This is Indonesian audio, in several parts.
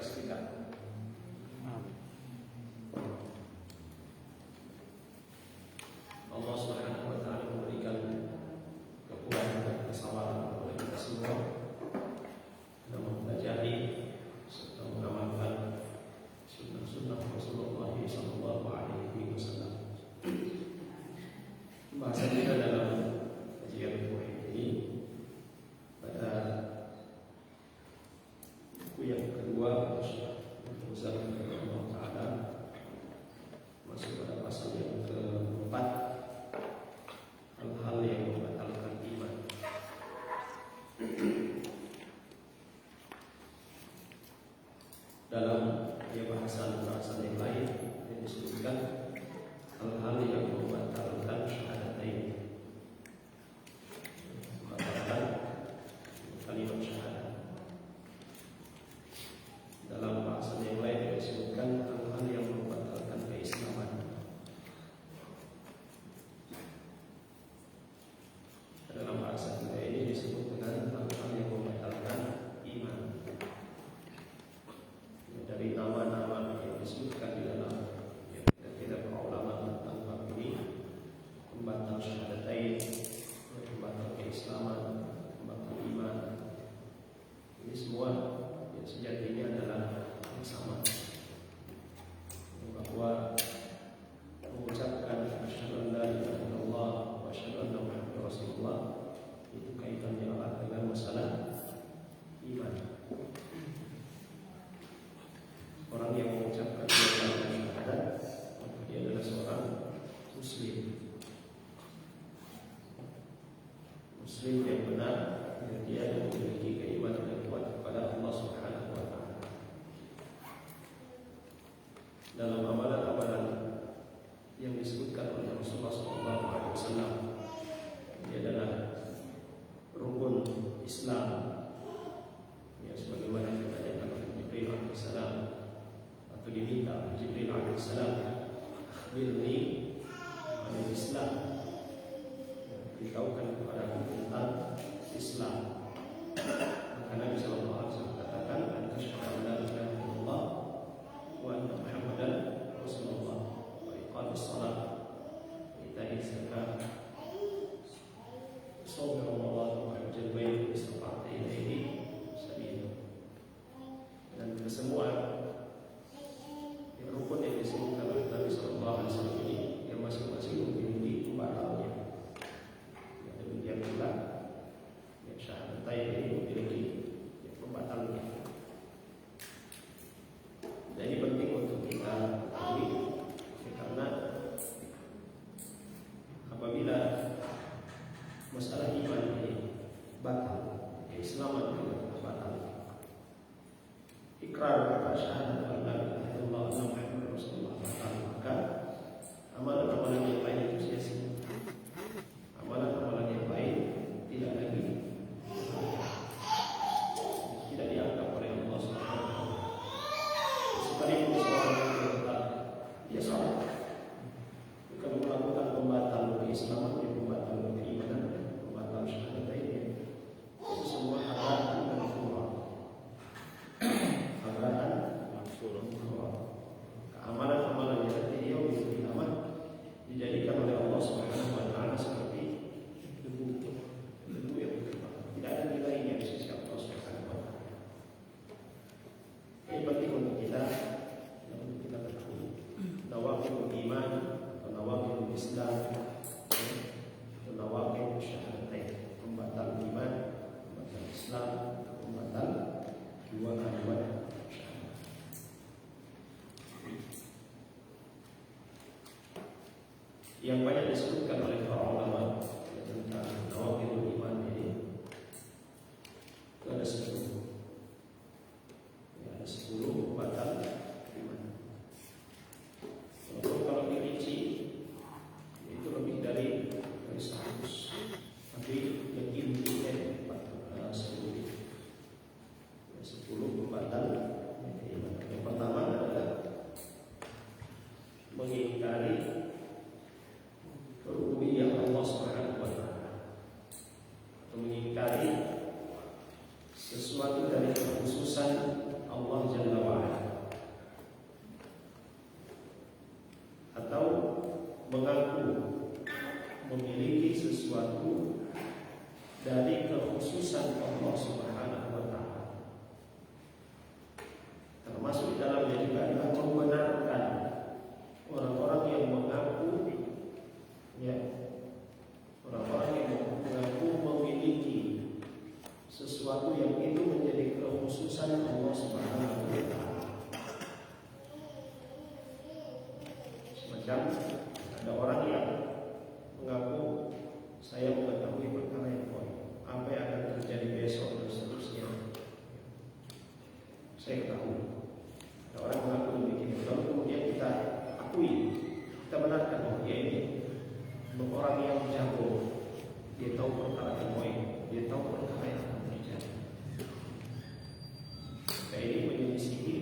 Serikat. Allah Subhanahu wa taala memberikan kekuatan dan kesabaran kepada kita semua dalam mempelajari serta mengamalkan sunnah-sunnah Rasulullah sallallahu alaihi wasallam. Bahasan kita dalam kajian ini pada buku yang kedua, Al-Muzan Allah Ta'ala, masuk pada pasal yang keempat, hal-hal yang membatalkan iman. Dalam bahasan yang lain yang disebutkan hal-hal yang membatalkan syahadatain, membatalkan kalimat syahadat. Dalam bahasan yang lain disebutkan hal-hal yang membatalkan keislaman. Dalam bahasa kita ini disebut dengan hal-hal yang membatalkan iman. Dari nama-nama yang disebutkan di dalam kira-kira para ulama tentang bab ini, pembatal syahadatain, pembatal keislaman, pembatal iman, ini semua yang sejatinya adalah yang sama, bahwa mengucapkan asyhadu an la ilaha illallah wa asyhadu anna muhammadar rasulullah itu kaitannya erat dengan masalah iman. Orang yang mengucapkan syahadat, maka dia adalah seorang muslim. Muslim yang benar, dia memiliki keimanan yang kuat kepada Allah Subhanahu wa taala. Dalam amalan-amalan yang disebutkan oleh Rasulullah sallallahu alaihi wasallam, dia adalah rukun Islam. Ya, sebagaimana ditanyakan oleh Jibril alaihissalam, atau diminta Jibril alaihissalam, akhbirni anil Islam, beritahukan kepada aku tentang Islam. Maka Nabi sallallahu alaihi wasallam katakan, asyhadu an la ilaha illallah wa anna muhammadan rasulullah wa iqamis shalah wa ita'iz zakat shaum ramadan wa hajjal bait istata'a ilaihi sabila. Dan kesemua rukun yang disebutkan oleh Nabi sallallahu alaihi wasallam ini yang masing-masing memiliki pembatalnya. Demikian pula yang syahadatain ini memiliki pembatalnya. Jadi penting untuk kita ketahui, karena apabila masalah iman ini batal, keislaman juga batal. Ikrar kata syahadat la ilaha illallah wa muhammadar rasulullah batal, maka amalan-amalan yang lain itu sia-sia. Amalan-amalan yang lain tidak lagi tidak dianggap oleh Allah Subhanahu wa taala. Sekalipun seorang yang bertobat, dia salah. Kalau melakukan pembatal keislaman, pembatal keimanan, pembatal syahadatain, itu semua haram dan furah. Haram mansur. Amalan-amalan yang dia memiliki aman dijadikan oleh Allah Subhanahu wa taala seperti debu yang berkembang. Tidak ada nilainya di sisi Allah Subhanahu wa taala. Ini penting untuk kita ketahui. Nawaqidul iman, nawaqidul Islam, nawaqidul syahadatain, pembatal iman, pembatal Islam, pembatal dua kalimat syahadat. Yang banyak disebutkan oleh para ulama tentang nawaqidul iman ini itu ada 10. Ada 10 pembatal iman. Kalau dirinci itu lebih dari 100. Tapi yang intinya 10. 10 pembatal iman. Yang pertama adalah mengingkari rububiyah Allah Subhanahu wa taala, atau mengingkari sesuatu dari kekhususan Allah Jalla wa mengaku memiliki sesuatu dari kekhususan Allah Subhanahu wa Ta'ala. Termasuk di dalamnya juga adalah membenarkan orang-orang yang mengaku, ya, orang-orang yang mengaku memiliki sesuatu yang itu menjadi kekhususan Allah Subhanahu wa Ta'ala. Semacam ada orang yang mengaku saya mengetahui perkara yang gaib, apa yang akan terjadi besok dan seterusnya. Saya ketahui. Ada orang mengaku demikian, lalu kemudian kita akui, kita benarkan bahwa dia ini orang yang jago, dia tahu perkara yang gaib, dia tahu perkara yang akan terjadi. Kayak ini menyelisihi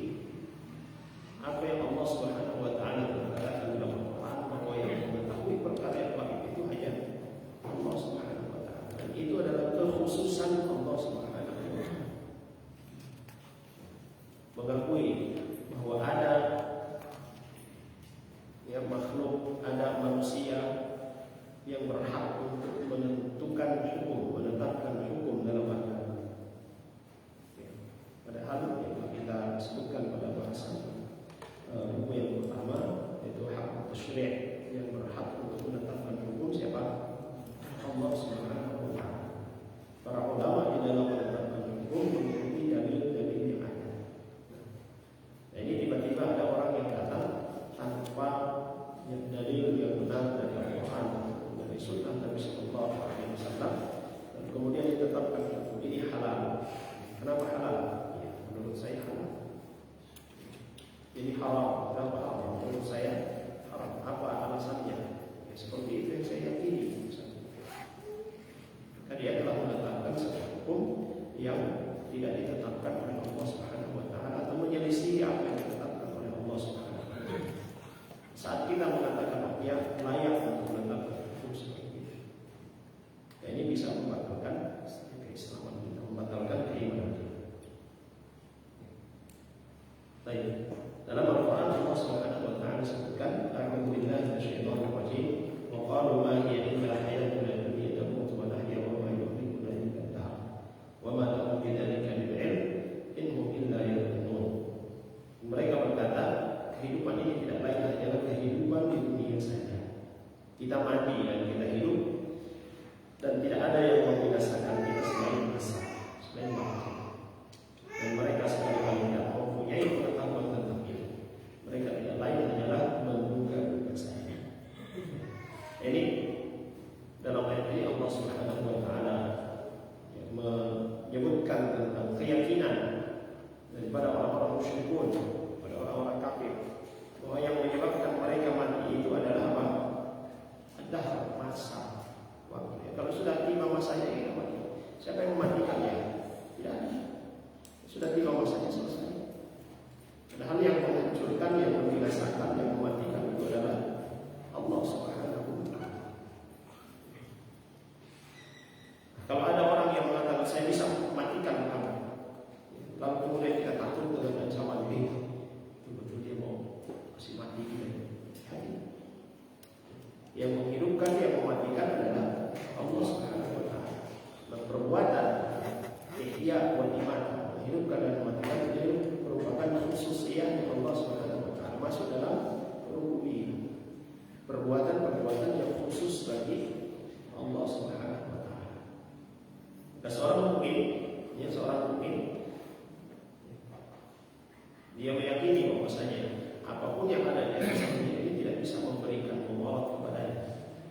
apa yang Allah Subhanahu wa Ta'ala berkata dalam Al-Quran, bahwa yang mengetahui perkara yang gaib itu hanya Allah Subhanahu wa Ta'ala, dan itu adalah kekhususan Allah Subhanahu wa Ta'ala. Mengakui bahwa ada yang makhluk, ada manusia yang berhak untuk menentukan hukum, menetapkan hukum dalam agama. Padahal yang kita sebutkan pada bahasa buku yang pertama, yaitu hak tasyri', yang berhak untuk menetapkan hukum siapa? Allah Subhanahu wa Ta'ala. Para ulama di dalam menetapkan hukum mengikuti dalil-dalil yang ada. Nah, ini tiba-tiba ada orang yang datang tanpa dalil yang benar dari Al-Quran, dari Sunnah Nabi Sallallahu Alaihi Wasallam, dan kemudian ditetapkan hukum ini halal. Kenapa halal? Ya, menurut saya halal. Ini haram. Kenapa haram? Menurut saya haram. Apa alasannya? Ya, seperti itu yang saya yakini. Dia telah menetapkan satu hukum yang tidak ditetapkan oleh Allah Subhanahu wa Ta'ala, atau menyelisih apa yang ditetapkan oleh Allah Subhanahu wa Ta'ala. Saat kita mengatakan dia layak untuk menetapkan hukum seperti itu, ya, ini bisa membatalkan keislaman kita, membatalkan keimanan kita. Baik, dalam Al-Quran Allah Subhanahu wa Ta'ala sebutkan, a'udzu billahi minasyaitonir rajim, wa qalu ma hiya illa hayatuna dunya tamutu wa nahya wa ma yuhlikuna illa ad-dahr wa ma lahum bidzalika min 'ilm in hum illa yadhunnun. Mereka berkata, kehidupan ini tidak lain hanyalah kehidupan di dunia saja. Kita mati dan kita hidup, dan tidak ada yang membinasakan kita selain masa, selain mati. Dan mereka sekali-kali tidak mempunyai pengetahuan tentang itu. Mereka tidak lain hanyalah menduga-duga saja. Ini dalam ayat ini Allah Subhanahu wa Ta'ala menyebutkan tentang keyakinan daripada orang-orang musyrikun, pada orang-orang kafir, bahwa yang menyebabkan mereka mati itu adalah apa? Adalah masa waktu. Kalau sudah tiba masanya kita mati. Siapa yang mematikannya? Tidak ada. Sudah tiba masanya, selesai. Padahal yang menghancurkan, yang membinasakan, yang mematikan itu adalah Allah Subhanahu wa Ta'ala. Kalau ada orang yang mengatakan saya bisa mematikan kamu, lalu kemudian kita takut dengan ancaman ini, betul-betul dia mau kasih mati kita. Yang menghidupkan, yang mematikan adalah Allah Subhanahu wa Ta'ala. Dan perbuatan ihya wal iman, menghidupkan dan mematikan, itu merupakan khususiyah Allah Subhanahu wa Ta'ala, masuk dalam rukun, perbuatan-perbuatan yang khusus bagi Allah Subhanahu wa Ta'ala. Dan seorang mukmin, ya, seorang mukmin, dia meyakini bahwasanya apapun yang ada di atas dunia ini tidak bisa memberikan mudarat kepadanya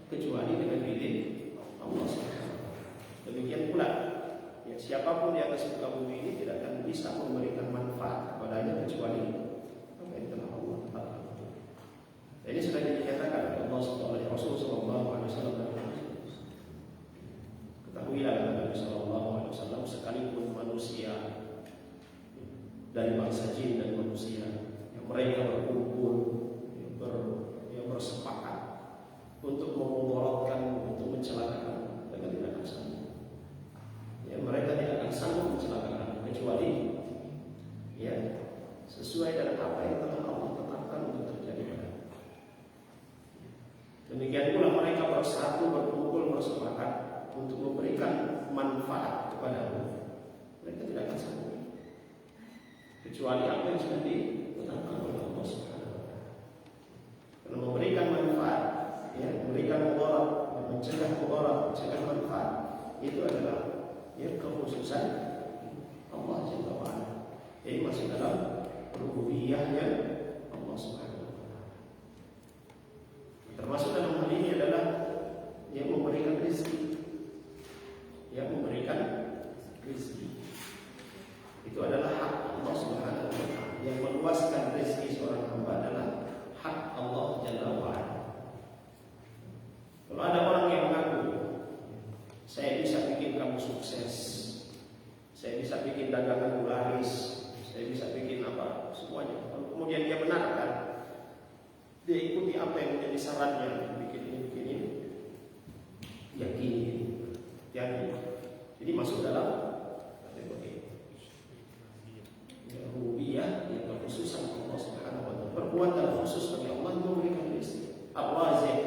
kecuali dengan izin Allah Subhanahu wa Ta'ala. Demikian pula, ya, siapapun di atas muka bumi ini tidak akan bisa memberikan manfaat kepadanya kecuali apa yang telah Allah tetapkan. Ini sudah dinyatakan oleh Allah oleh Rasul Sallallahu Alaihi Wasallam. Ketahuilah Nabi Sallallahu Alaihi Wasallam, sekalipun manusia dari bangsa jin dan manusia yang mereka berkumpul, yang bersepakat untuk memudaratkan, untuk mencelakakan, mereka tidak akan sanggup. Ya, mereka tidak akan sanggup mencelakakan kecuali, ya, sesuai dengan apa yang telah Allah tetapkan untuk terjadi pada. Demikian pula mereka bersatu berkumpul bersepakat untuk memberikan manfaat kepadamu. Mereka tidak akan sanggup kecuali apa yang sudah ditetapkan oleh Allah Subhanahu wa taala. Karena memberikan manfaat, ya, memberikan mudarat, mencegah mudarat, mencegah manfaat, itu adalah ya kekhususan Allah Jalla wa ala. Ini masih dalam rububiyahnya Allah Subhanahu wa taala. Termasuk dalam hal ini adalah yang memberikan rezeki. Yang memberikan rezeki itu adalah hak Allah Subhanahu wa taala. Yang meluaskan rezeki seorang hamba adalah hak Allah Jalla wa ala. Kalau ada orang yang mengaku, saya bisa bikin kamu sukses, saya bisa bikin dagangan laris, saya bisa bikin apa semuanya. Kalau kemudian dia benarkan, dia ikuti apa yang menjadi sarannya, bikin ini, yakini, jadi masuk dalam kategori rububiyah yang kekhususan Allah Subhanahu wa taala. Perbuatan khusus bagi Allah itu memberikan rezeki. Ar-Raziq,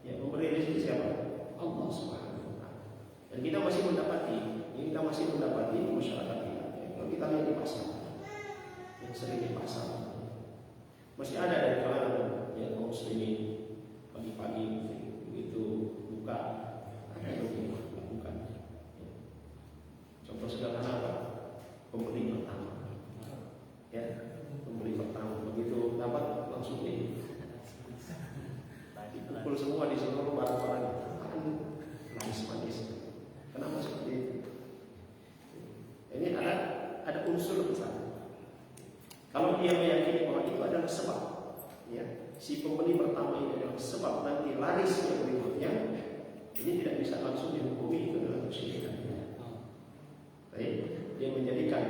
yang memberi rezeki siapa? Allah Subhanahu wa taala. Dan kita masih mendapati masyarakat kita. Kalau kita lihat di pasar, yang sering di pasar, masih ada dari kalangan yang kaum muslimin pagi-pagi begitu buka ada yang lakukan. Contoh sederhana apa? Pembeli pertama, ya, pembeli pertama begitu dapat langsung dipukul semua di seluruh barang-barang, manis. Kenapa seperti itu? Ini ada unsur besar. Kalau dia meyakini bahwa itu adalah sebab, ya, si pembeli pertama ini adalah sebab nanti laris yang berikutnya, ini tidak bisa langsung dihukumi itu adalah kesyirikan. Baik, dia menjadikan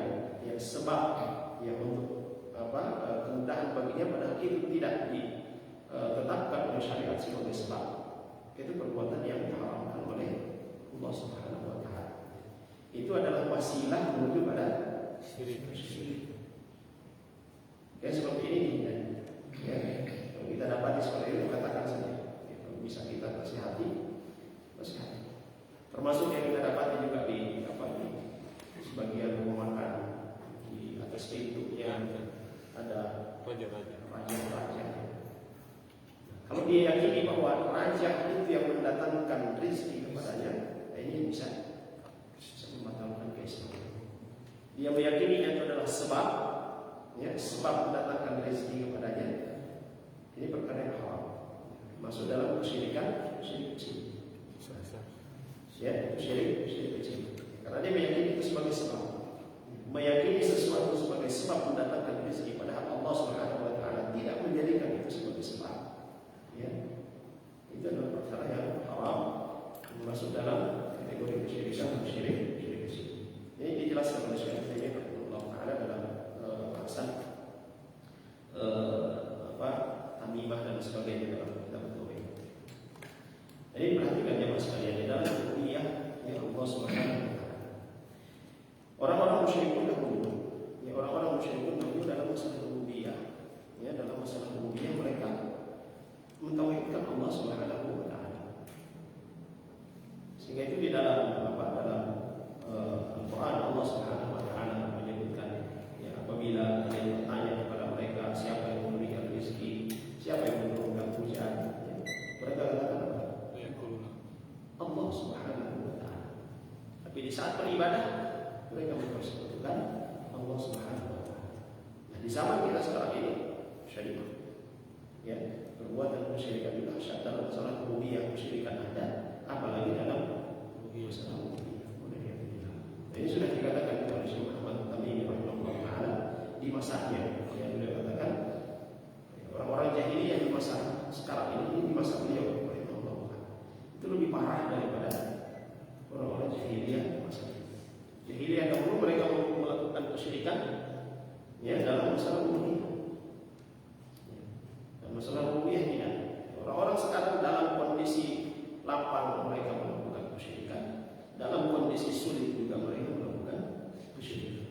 yang sebab yang untuk kemudahan baginya, padahal itu tidak ditetapkan oleh syariat sebagai sebab. Itu perbuatan yang diharamkan oleh Allah Subhanahu wa taala. Itu adalah wasilah menuju pada syirik. Ya seperti ini, ya. Kalau kita dapati seperti itu, katakan saja. Ya, kalau bisa kita nasihati. Termasuk yang kita dapati juga di sebagian rumah makan di atas pintunya ada raja. Kalau dia yakini bahwa raja itu yang mendatangkan rezeki kepadanya, ini bisa membatalkan keislaman. Dia meyakini itu adalah sebab, ya, sebab mendatangkan rezeki kepadanya. Ini perkara yang haram, masuk dalam kesyirikan, syirik kecil. Ya, syirik kecil. Karena dia meyakini itu sebagai sebab, meyakini sesuatu sebagai sebab mendatangkan rezeki, padahal Allah Subhanahu wa taala tidak menjadikan itu sebagai sebab. Ya, itu adalah perkara yang haram, masuk dalam kategori kesyirikan, syirik kecil. Ini dijelaskan oleh Syekh Utsaimin rahimahullah taala dalam bahasan tamimah dan sebagainya dalam kitab tauhid. Jadi perhatikan ya Mas sekalian, di dalam rububiyah ya Allah Subhanahu wa taala. Orang-orang musyrikun dahulu dalam masalah rububiyah, ya, dalam masalah rububiyah mereka mentauhidkan Allah Subhanahu wa taala. Sehingga itu di dalam Al-Qur'an Allah Subhanahu wa taala menyebutkan, ya, apabila ada yang bertanya kepada mereka siapa yang memberikan rezeki, siapa yang menurunkan hujan, ya, mereka katakan apa? Allah Subhanahu wa taala. Tapi di saat beribadah mereka mempersekutukan Allah Subhanahu wa taala. Nah, di zaman kita sekarang ini syirik, ya, perbuatan kesyirikan juga syad dalam masalah rububiyah, kesyirikan ada, apalagi dalam masalah rububiyah. Ini sudah dikatakan oleh Syekh Muhammad Tamimi rahimahullah taala di masanya, yang beliau katakan orang-orang jahiliyah di masa sekarang ini, di masa beliau rahimahullah itu lebih parah daripada orang-orang jahiliyah di masa itu. Jahiliyah dahulu mereka melakukan kesyirikan, ya, dalam masalah rububiyah. Dan masalah rububiyah tidak. Orang-orang sekarang dalam kondisi lapang mereka melakukan kesyirikan, dalam kondisi sulit juga mereka melakukan kesyirikan.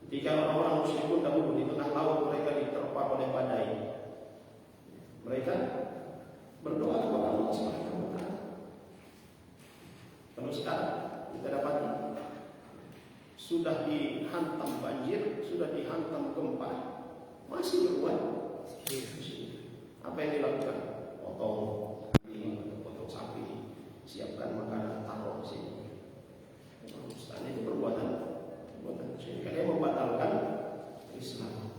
Ketika orang-orang musyrikun dahulu di tengah laut mereka diterpa oleh badai, Mereka berdoa kepada Allah Subhanahu wa taala. Kalau sekarang kita dapati sudah dihantam banjir, sudah dihantam gempa, masih berbuat apa yang dilakukan? Potong sapi, siapkan makanan, taruh di sini. Dan itu perbuatan syirik. Karena membatalkan Islam.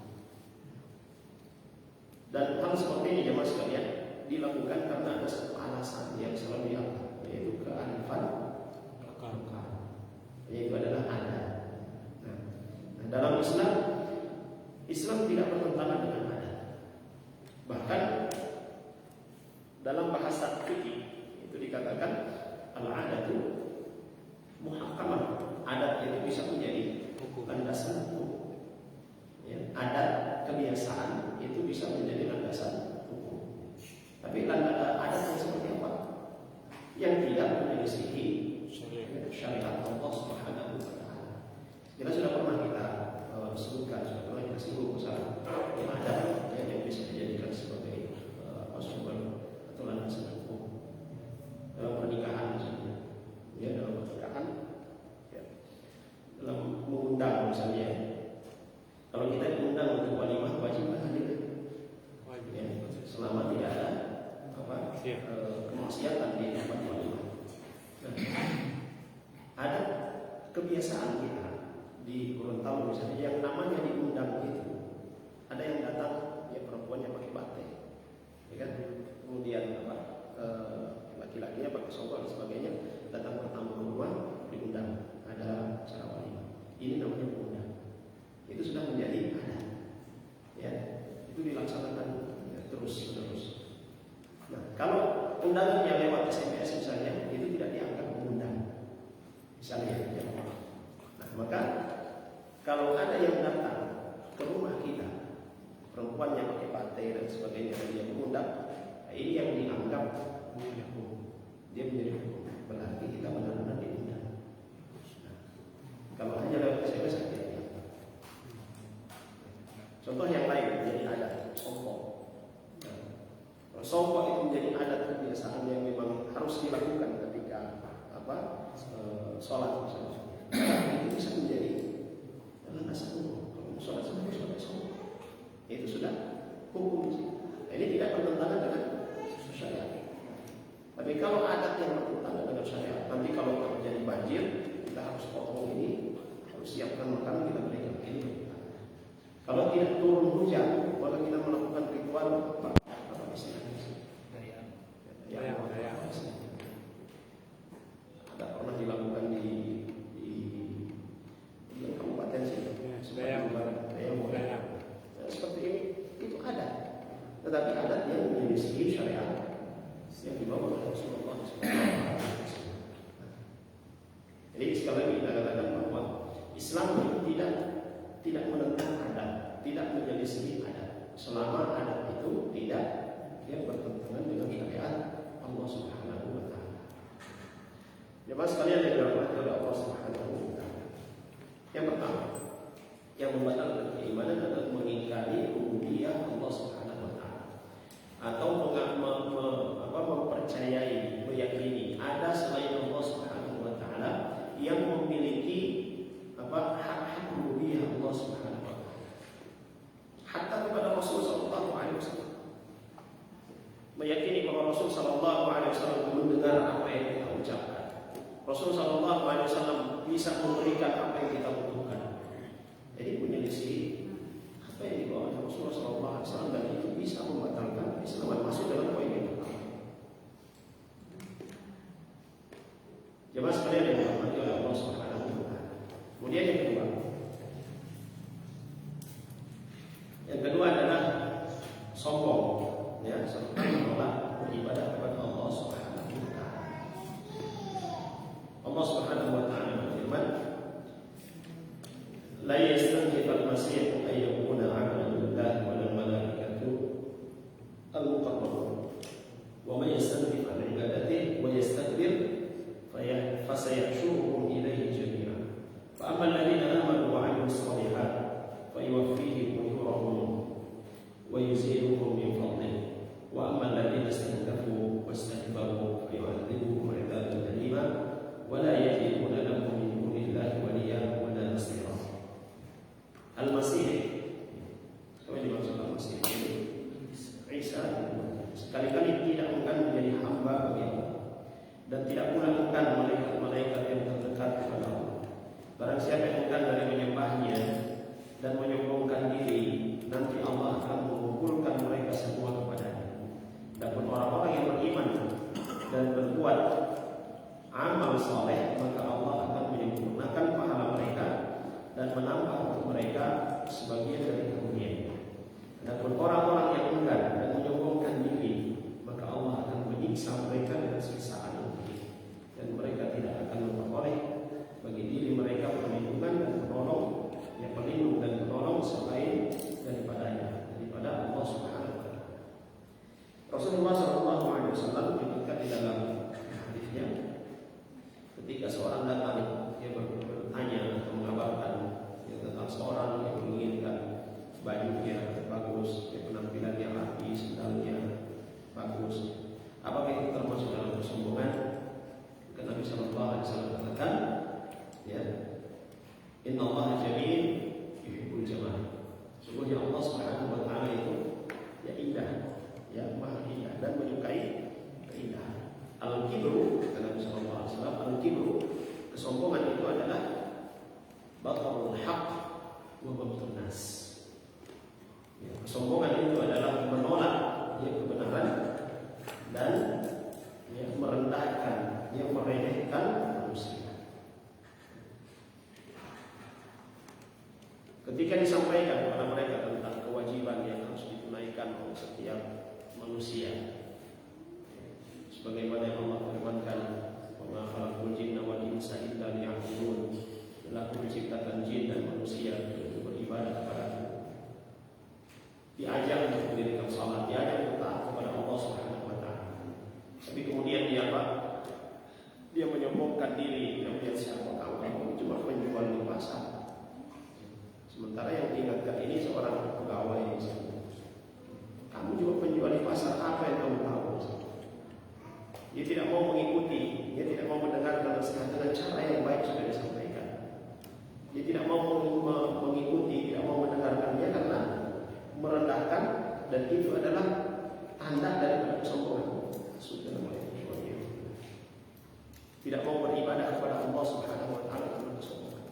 Dan hal seperti ini jemaah sekalian dilakukan karena ada satu alasan yang selalu dianggap, yaitu kearifan lokal. Yaitu adalah adat. Nah, dalam Islam tidak bertentangan dengan adat. Bahkan dalam bahasa fikih itu dikatakan al-adatu muhakkamah. Adat itu bisa menjadi landasan hukum. Ya, adat kebiasaan itu bisa menjadi landasan hukum. Tapi adat yang seperti apa? Yang tidak menyelisihi syariat Allah Subhanahu wa taala. Kita sudah pernah kita sebutkan, sudah pernah kita singgung masalah adat yang bisa dijadikan sebagai sumber atau landasan hukum dalam pernikahan misalnya. Ya, dalam pernikahan, ya, dalam mengundang misalnya. Kalau kita diundang untuk walimah wajib hadir. Ya, selama tidak ada kemaksiatan di tempat walimah. Nah, ada kebiasaan kita di Gorontalo misalnya yang namanya diundang itu. Ada yang datang, ya perempuannya pakai batik, ya kan? Kemudian laki-lakinya pakai songkok dan sebagainya, datang bertamu ke rumah, diundang, ada acara walimah. Ini namanya diundang. Itu sudah menjadi adat. Ya, itu dilaksanakan terus menerus. Nah, kalau undangan yang lewat SMS misalnya, itu tidak dianggap mengundang. Misalnya, ya. Nah, maka kalau ada yang datang ke rumah kita, perempuan yang pakai batik dan sebagainya, dan dia mengundang, nah, ini yang dianggap hukum. Dia menjadi hukum. Berarti kita benar-benar diundang. Nah, kalau hanya lewat SMS saja. Contoh yang lain menjadi adat songkok. Nah, songkok itu menjadi adat kebiasaan yang memang harus dilakukan ketika sholat misalnya. Itu bisa menjadi landasan hukum. Kalau sholat songkok, itu sudah hukum. Nah, ini tidak bertentangan dengan syariat. Tapi kalau adat yang bertentangan dengan syariat, nanti kalau terjadi banjir, kita harus potong ini, harus siapkan makanan, kita berikan ini. Kalau tidak turun hujan, maka kita melakukan ritual apa istilahnya? Daya. Ada pernah dilakukan di kabupaten sini. Daya. Seperti ini, itu ada. Tetapi adat yang menyelisihi syariat yang dibawa oleh Rasulullah SAW. Jadi sekali lagi kita katakan bahwa Islam tidak menentang adat, tidak menyelisihi adat, selama adat itu tidak bertentangan dengan syariat Allah Subhanahu wa taala. Jemaah sekalian yang dirahmati oleh Allah Subhanahu wa taala. Yang pertama, yang membatalkan keimanan adalah mengingkari rububiyah Allah Subhanahu wa taala, atau mempercayai, meyakini ada selain Allah Subhanahu wa taala yang memiliki hak-hak rububiyah Allah Subhanahu wa taala. Hatta kepada Rasul sallallahu alaihi wasallam. Meyakini bahwa Rasul sallallahu alaihi wasallam mendengar apa yang kita ucapkan. Rasul sallallahu alaihi wasallam bisa memberikan apa yang kita butuhkan. Jadi menyelisih apa yang dibawa oleh Rasulullah sallallahu alaihi wasallam, dan itu bisa membatalkan Islam, masuk dalam poin yang pertama. Jemaah sekalian yang dirahmati oleh Allah Subhanahu wa taala. Kemudian yang kedua adalah sombong, ya, serta menolak beribadah kepada Allah Subhanahu wa taala. Allah Subhanahu wa taala berfirman, "La yastankifu al-masih an yakuna 'abdan lillahi wa lil malaikatu al-muqarrabun. Wa man yastankif 'an 'ibadatihi wa yastakbir fasayahsyuruhum ilayhi jami'an. Fa amma alladhina amanu wa 'amilus salihati fa yuwaffihim ujurahum wa yuziduhum min fadlihi wa Al-Masih. Apa yang dimaksud Al-Masih? Isa sekali-kali tidak akan menjadi hamba bagi Allah dan tidak pula akan malaikat-malaikat yang terdekat kepada Allah. Barang siapa yang akan dari menyembahnya dan menyombongkan diri, nanti Allah akan mengumpulkan mereka semua kepadanya. Dan orang-orang yang beriman dan berbuat amal saleh, maka Allah akan menyempurnakan pahala mereka dan menambah untuk mereka sebagian dari karunia. Adapun orang-orang yang enggan dan menyombongkan diri, maka Allah akan menyiksa mereka dengan siksaan dan mereka tidak akan memperoleh bagi diri mereka perlindungan dan penolong, yang pelindung dan penolong selain daripada Allah Subhanahu wa taala. Rasulullah SAW menyebutkan di dalam hadisnya, ketika seorang datang dia bertanya atau mengabarkan tentang seorang yang menginginkan bajunya bagus, penampilannya rapi, sendalnya bagus, apakah itu termasuk dalam kesombongan? Nabi sallallahu alaihi wasallam katakan, ya, Inna Allah jamil yuhibbul jamal. Sungguhnya Allah Subhanahu wa taala itu ya indah, ya maha indah dan menyukai keindahan. Al-kibru, kata Nabi sallallahu alaihi wasallam, al-kibru, kesombongan itu adalah batarul haq wa ghamtun nas. Ya, kesombongan itu adalah menolak kebenaran dan merendahkan, meremehkan manusia. Ketika disampaikan kepada mereka tentang kewajiban yang harus ditunaikan oleh setiap manusia, sebagaimana yang Allah firmankan, "Wa ma khalaqul jinna wal insa illa liya'budun." Telah Aku menciptakan jin dan manusia untuk beribadah kepada-Ku. Diajak untuk mendirikan salat, diajak untuk taat kepada Allah Subhanahu wa taala. Tapi kemudian dia menyombongkan diri, dia melihat siapa kamu cuma penjual di pasar. Sementara yang diingatkan ini seorang pegawai. Kamu juga penjual di pasar, apa yang kamu tahu? Dia tidak mau mengikuti, dia tidak mau mendengarkan nasihat dengan cara yang baik sudah disampaikan. Dia tidak mau mengikuti, tidak mau mendengarkannya karena merendahkan, dan itu adalah tanda dari kesombongan. Tidak mau beribadah kepada Allah Subhanahu wa taala karena kesombongan.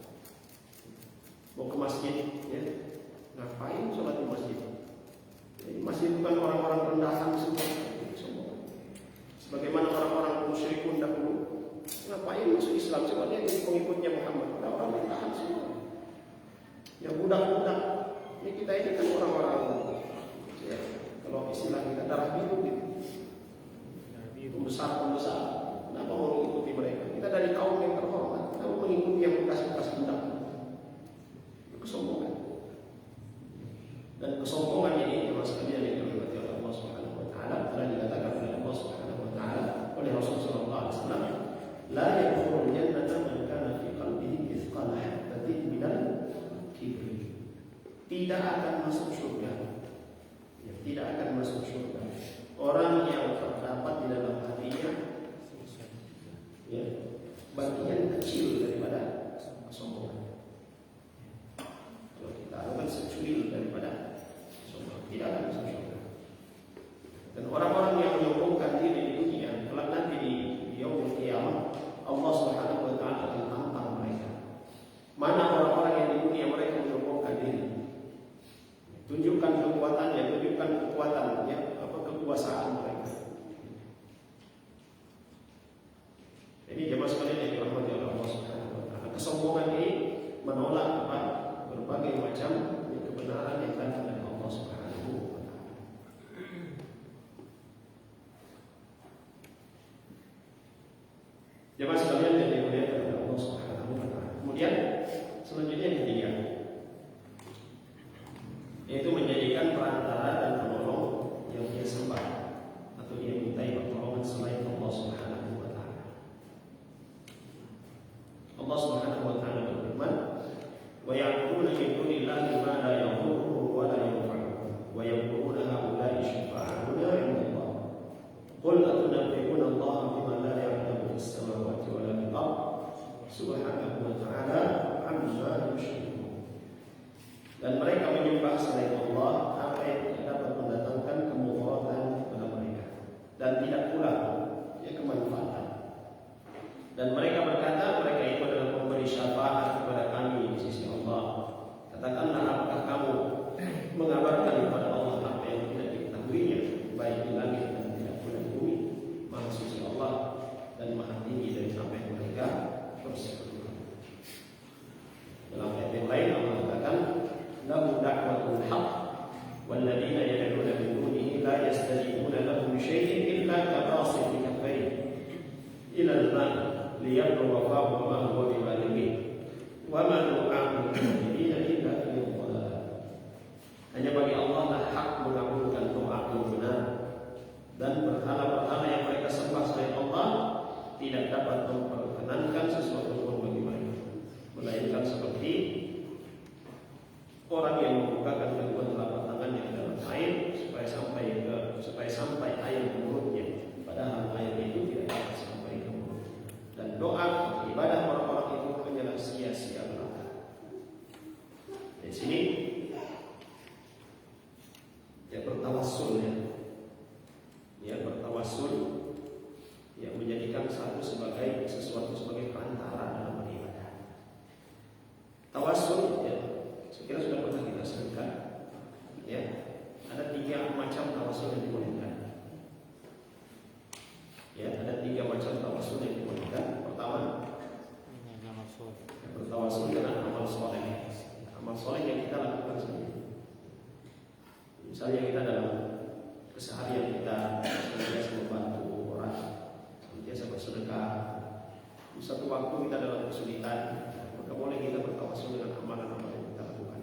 Mau ke masjid, ya, ngapain sholat di masjid? Jadi masjid bukan orang-orang rendahan semua, sombong. Sebagaimana orang-orang musyrikun dahulu, ngapain masuk Islam? Coba dia jadi pengikutnya Muhammad. Ada orang rendahan semua. Yang budak-budak. Ini kita ini kan orang-orang, ya, kalau istilah kita darah biru gitu. Pembesar-pembesar. Kenapa mau mengikuti mereka? Kita dari kaum yang terhormat. Kenapa mengikuti yang bekas-bekas budak? Kesombongan. Dan kesombongan ini termasuk sekalian yang dirahmati oleh Allah Subhanahu wa taala, telah dikatakan oleh Allah Subhanahu wa taala oleh Rasulullah sallallahu alaihi wasallam, la yadkhulul jannata man kana fi qalbihi mithqal habatin minal kibri. Tidak akan masuk surga. Ya, tidak akan masuk surga orang yang terdapat di dalam hatinya, ya, bagian kecil daripada kesombongan. Kalau kita akan secuil daripada kesombongan, tidak akan masuk surga. Dan orang-orang yang menyombongkan diri di dunia, kelak nanti di yaumul qiyamah, Allah Subhanahu wa taala akan tantang mereka. Mana orang-orang yang di dunia mereka menyombongkan diri? Tunjukkan kekuatannya, tunjukkan kekuatannya, kekuasaan mereka. Jadi jemaah sekalian yang dirahmati oleh Allah Subhanahu wa taala, kesombongan ini menolak berbagai macam kebenaran yang datang dari Allah Subhanahu wa taala. Jemaah sekalian yang dimuliakan oleh Allah Subhanahu wa taala. Kemudian selanjutnya yang ketiga, yaitu menjadikan perantara dan penolong yang dia sembah atau dia mintai pertolongan selain Allah Subhanahu wa taala. Allah Subhanahu wa taala berfirman, "Wa ya'buduna min dunillahi ma la yadhurruhum wa la yanfa'uhum wa yaquluna haula'i syufa'a'una 'inda Allah. Qul atunabbi'una Allah bima la ya'lamu fis samawati wa la fil ardh subhanahu wa ta'ala 'amma yushrikun." Dan mereka menyembah selain Allah apa yang tidak dapat mendatangkan kemudaratan kepada mereka dan tidak pula kemanfaatan. Dan mereka berkata mereka itu adalah pemberi syafaat kepada kami di sisi Allah. Katakanlah, apakah kamu mengabarkan kepada Allah apa yang tidak diketahuinya, baik di langit dan tidak pula di bumi? Maha suci Allah dan maha tinggi dari apa yang mereka persekutukan. Dalam ayat yang lain Allah katakan, lahu da'watul haq walladzina yad'una min dunihi la yastajibuna lahum syai'in illa kabasiti kaffayhi ila al-ma' liyabluwa fahu ma huwa bibalighi wa ma du'a'ul mu'minina illa fi dhalal. Hanya bagi Allah lah hak mengabulkan doa yang benar, dan berhala-berhala yang mereka sembah selain Allah tidak dapat memperkenankan sesuatu pun bagi mereka, melainkan seperti orang yang membukakan kedua telapak tangannya ke dalam air supaya sampai air ke mulutnya, padahal air itu tidak dapat sampai ke mulut. Dan doa ibadah orang-orang itu hanyalah sia-sia belaka. Di sini ya bertawassul, ya bertawassul, yang menjadikan sesuatu sebagai perantara dalam beribadah. Tawassul, ya, saya kira sudah pernah kita sebutkan, ya, ada 3 macam tawassul yang dibolehkan. Ya, ada 3 macam tawassul yang dibolehkan. Pertama, bertawassul dengan amal soleh, amal soleh yang kita lakukan sendiri. Misalnya kita dalam keseharian kita senantiasa membantu orang, senantiasa bersedekah. Di satu waktu kita dalam kesulitan, maka boleh kita bertawassul dengan amalan-amalan yang kita lakukan.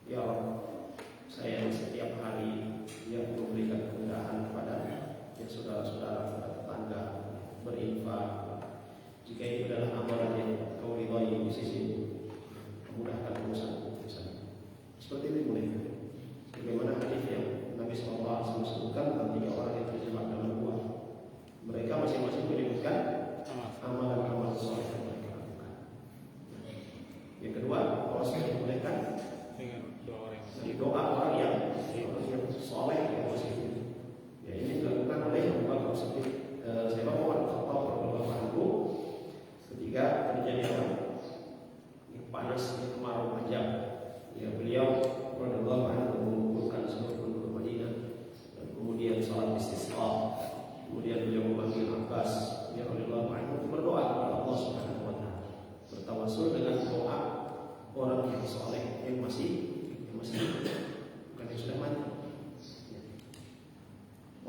Ya Allah, saya setiap hari yang memberikan kemudahan kepada saudara-saudara, kepada tetangga, berinfak. Jika itu adalah amalan yang kau ridhai di sisimu, mudahkan urusanku. Seperti ini boleh. Bagaimana hadis yang Nabi SAW sebutkan tentang 3 orang yang terjebak dalam gua. Mereka masing-masing menyebutkan amalan-amalan soleh yang mereka lakukan. Yang kedua, kalau saya bolehkan doa orang yang soleh yang positif. Ya, ini dilakukan oleh Abu Bakar Siddiq, Umar bin Khattab radhiyallahu anhu ketika terjadi panas kemarau panjang. Ya, beliau radhiyallahu anhu mengumpulkan seluruh penduduk Madinah dan kemudian salat istisqa. Kemudian beliau memanggil Abbas radhiyallahu anhu untuk berdoa kepada Allah Subhanahu wa taala, bertawassul dengan doa orang yang saleh yang masih bukan yang sudah mati.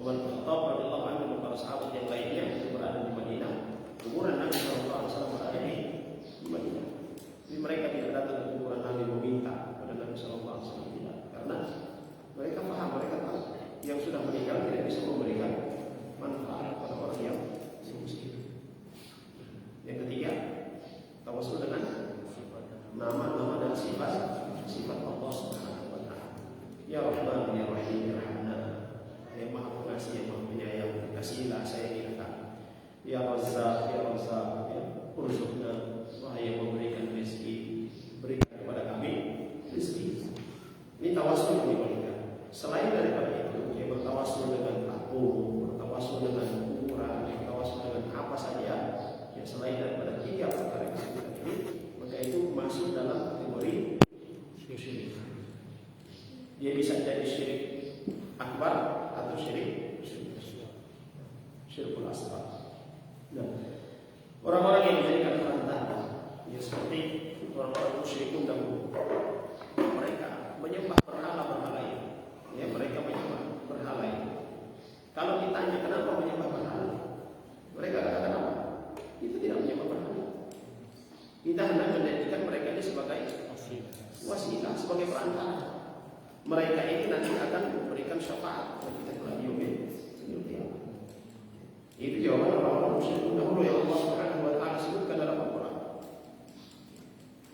Umar bin Khattab radhiyallahu anhu dan para sahabat yang lainnya yang berada di Madinah, kuburan Nabi sallallahu alaihi wasallam berada di Madinah. Jadi mereka tidak datang ke kuburan Nabi meminta kepada Nabi sallallahu alaihi wasallam, tidak, karena mereka paham, mereka tahu yang sudah meninggal tidak bisa memberikan manfaat kepada orang yang miskin. Yang ketiga, tawassul dengan nama-nama dan sifat Allah Subhanahu wa taala. Ya Rahman, ya Rahim, ya Rahman, yang Maha Pengasih, yang Maha Penyayang, kasihilah sayangi kami. Ya Razzaq, ya Razzaq, ya Urzuqna, wahai yang memberikan rezeki, berikan kepada kami rezeki. Ini tawassul yang diberikan. Selain daripada itu, dia bertawassul dengan patung, bertawassul dengan kuburan, bertawassul dengan apa saja, ya selain daripada 3 perkara yang disebutkan ini, maka itu masuk dalam kategori syirik. Dia bisa jadi syirik akbar atau syirkul asghar. Nah, orang-orang yang menjadikan perantara, ya seperti orang-orang musyrikun dahulu, mereka menyembah berhala-berhala ini. Ya, mereka menyembah berhala ini. Kalau ditanya kenapa menyembah berhala, mereka katakan apa? Itu tidak menyembah berhala. Kita hendak menjadikan mereka ini sebagai wasilah, sebagai perantara. Mereka ini nanti akan memberikan syafaat kepada kita kelak yaumil qiyamah. Itu jawaban orang-orang musyrikun dahulu yang Allah Subhanahu wa taala sebutkan dalam Al-Qur'an.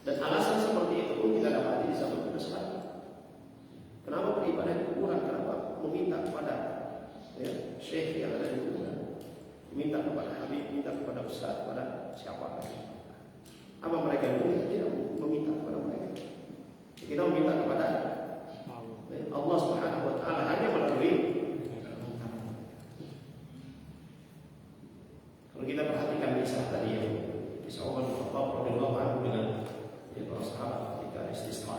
Dan alasan seperti itu pun kita dapati di zaman kita sekarang. Kenapa beribadah di kuburan? Kenapa meminta kepada syekh yang ada di kuburan? Minta kepada habib, minta kepada ustaz, kepada siapa? Apa mereka itu tidak meminta kepada mereka? Kita meminta kepada Allah Subhanahu wa taala hanya melalui. Kalau kita perhatikan kisah tadi yang kisah Umar bin Khattab radhiyallahu anhu dengan para sahabat ketika istisqa,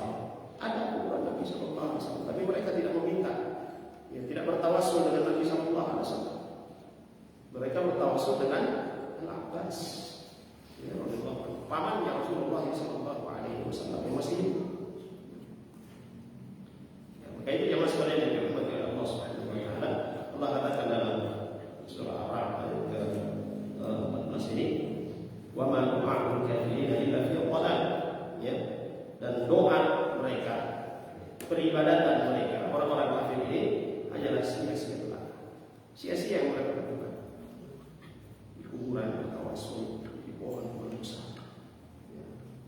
ada kuburan Nabi sallallahu alaihi wasallam, tapi mereka tidak meminta, tidak bertawassul dengan Nabi sallallahu alaihi wasallam. Mereka bertawassul dengan Al-Abbas, pamannya Rasulullah sallallahu alaihi wasallam yang masih hidup. Maka itu jamaah sekalian yang dirahmati oleh Allah Subhanahu wa taala. Allah katakan dalam surah Al-A'raf ayat ke-14 ini, "Wa ma du'a'ul kafirina illa fi dhalal." Ya. Dan doa mereka, peribadatan mereka, orang-orang kafir ini hanyalah sia-sia belaka. Sia-sia yang mereka lakukan. Di kuburan bertawassul, di pohon manusia,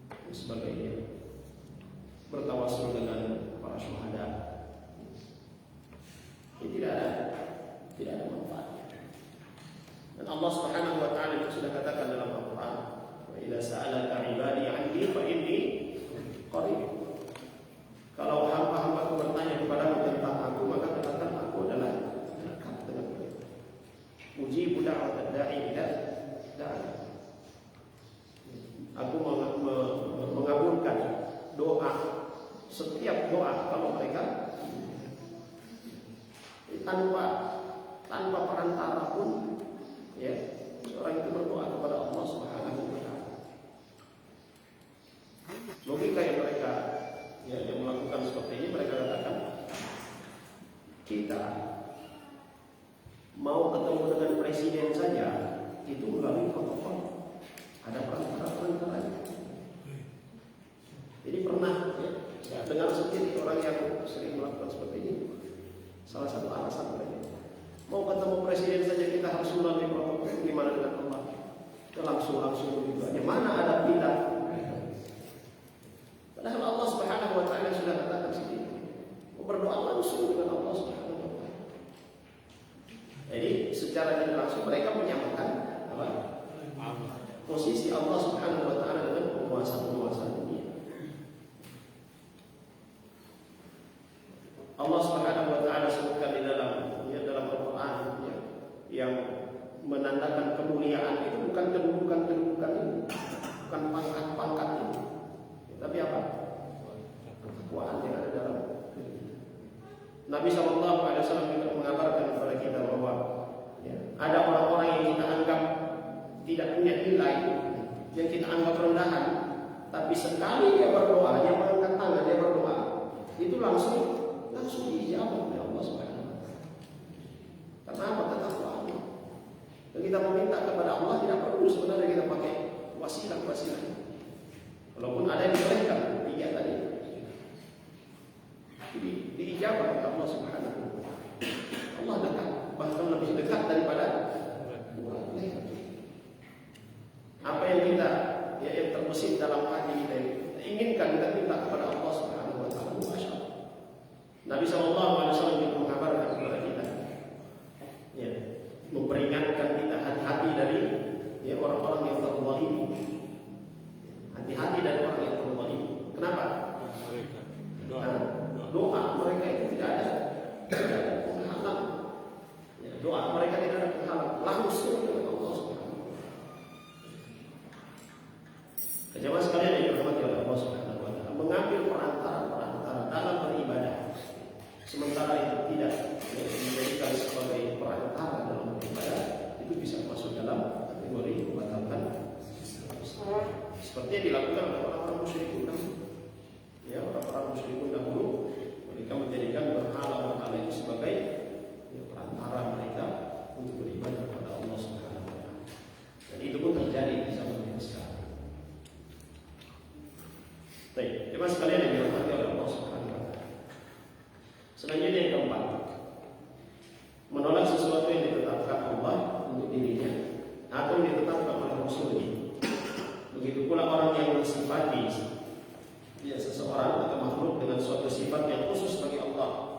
dan sebagainya. Bertawassul dengan para syuhada. Ini tidak ada manfaatnya. Dan Allah Subhanahu wa taala sudah katakan dalam Al-Qur'an, "Wa idza sa'alaka 'ibadi 'anni fa inni qarib." Kalau hamba-hambaku bertanya kepadamu tentang aku, maka katakan aku adalah dekat dengan mereka. Ujibu da'watad da'i idza da'a. Aku mengabulkan doa, setiap doa kalau mereka tanpa perantara pun, ya, seorang itu berdoa kepada Allah Subhanahu wa taala. Logika yang mereka yang melakukan seperti ini, mereka katakan, kita mau ketemu dengan presiden saja itu melalui protokol, ada perantara-perantaranya. Jadi pernah saya dengar sendiri orang yang sering melakukan seperti ini. Salah satu alasan mereka, mau ketemu presiden saja kita harus melalui protokol. Gimana dengan Allah? Kita langsung begitu aja. Mana ada bidah? Padahal Allah Subhanahu wa taala sudah katakan sendiri, berdoa langsung dengan Allah Subhanahu wa taala. Jadi secara tidak langsung mereka menyamakan apa? Posisi Allah Subhanahu wa taala dengan penguasa dunia. Allah Subhanahu wa taala sebutkan di dalam Al-Qur'an yang menandakan kemuliaan itu bukan kedudukan itu, bukan pangkat itu. Tapi apa? Ketakwaan yang ada dalam Nabi SAW juga mengabarkan kepada kita bahwa ada orang-orang yang kita anggap tidak punya nilai, yang kita anggap rendahan, tapi sekali dia berdoa, dia mengangkat tangan, dia berdoa, itu langsung diijabah oleh Allah Subhanahu wa taala. Karena apa? Ketakwaan. Dan kita meminta kepada Allah tidak perlu sebenarnya kita pakai wasilah. Walaupun ada yang dibolehkan, tiga tadi, diijabah oleh Allah Subhanahu wa taala. Allah dekat, bahkan lebih dekat daripada malaikat. Apa yang kita yang terbesit dalam hati kita inginkan, kita minta kepada Allah Subhanahu wa taala. Nabi SAW juga mengabarkan kepada kita, memperingatkan kita hati-hati dari orang-orang yang terzalimi. Hati-hati dari orang yang terzalimi. Kenapa? Doa mereka itu tidak ada penghalang. Doa mereka tidak ada penghalang, langsung dengan Allah Subhanahu wa taala. Jemaah sekalian yang dirahmati oleh Allah Subhanahu wa taala, mengambil perantara dalam beribadah, sementara itu tidak dijadikan sebagai perantara dalam beribadah, itu bisa masuk dalam kategori membatalkan. Seperti yang dilakukan oleh orang-orang musyrikun dahulu. Orang-orang musyrikun dahulu, mereka menjadikan berhala itu sebagai perantara mereka untuk beribadah kepada Allah Subhanahu wa taala. Dan itu pun terjadi di zaman kita sekarang. Baik, jemaah sekalian yang dirahmati oleh Allah Subhanahu wa taala. Selanjutnya yang keempat, menolak sesuatu yang ditetapkan Allah untuk dirinya atau yang ditetapkan oleh Rasulnya. Begitu pula orang yang mensifati seseorang atau makhluk dengan suatu sifat yang khusus bagi Allah,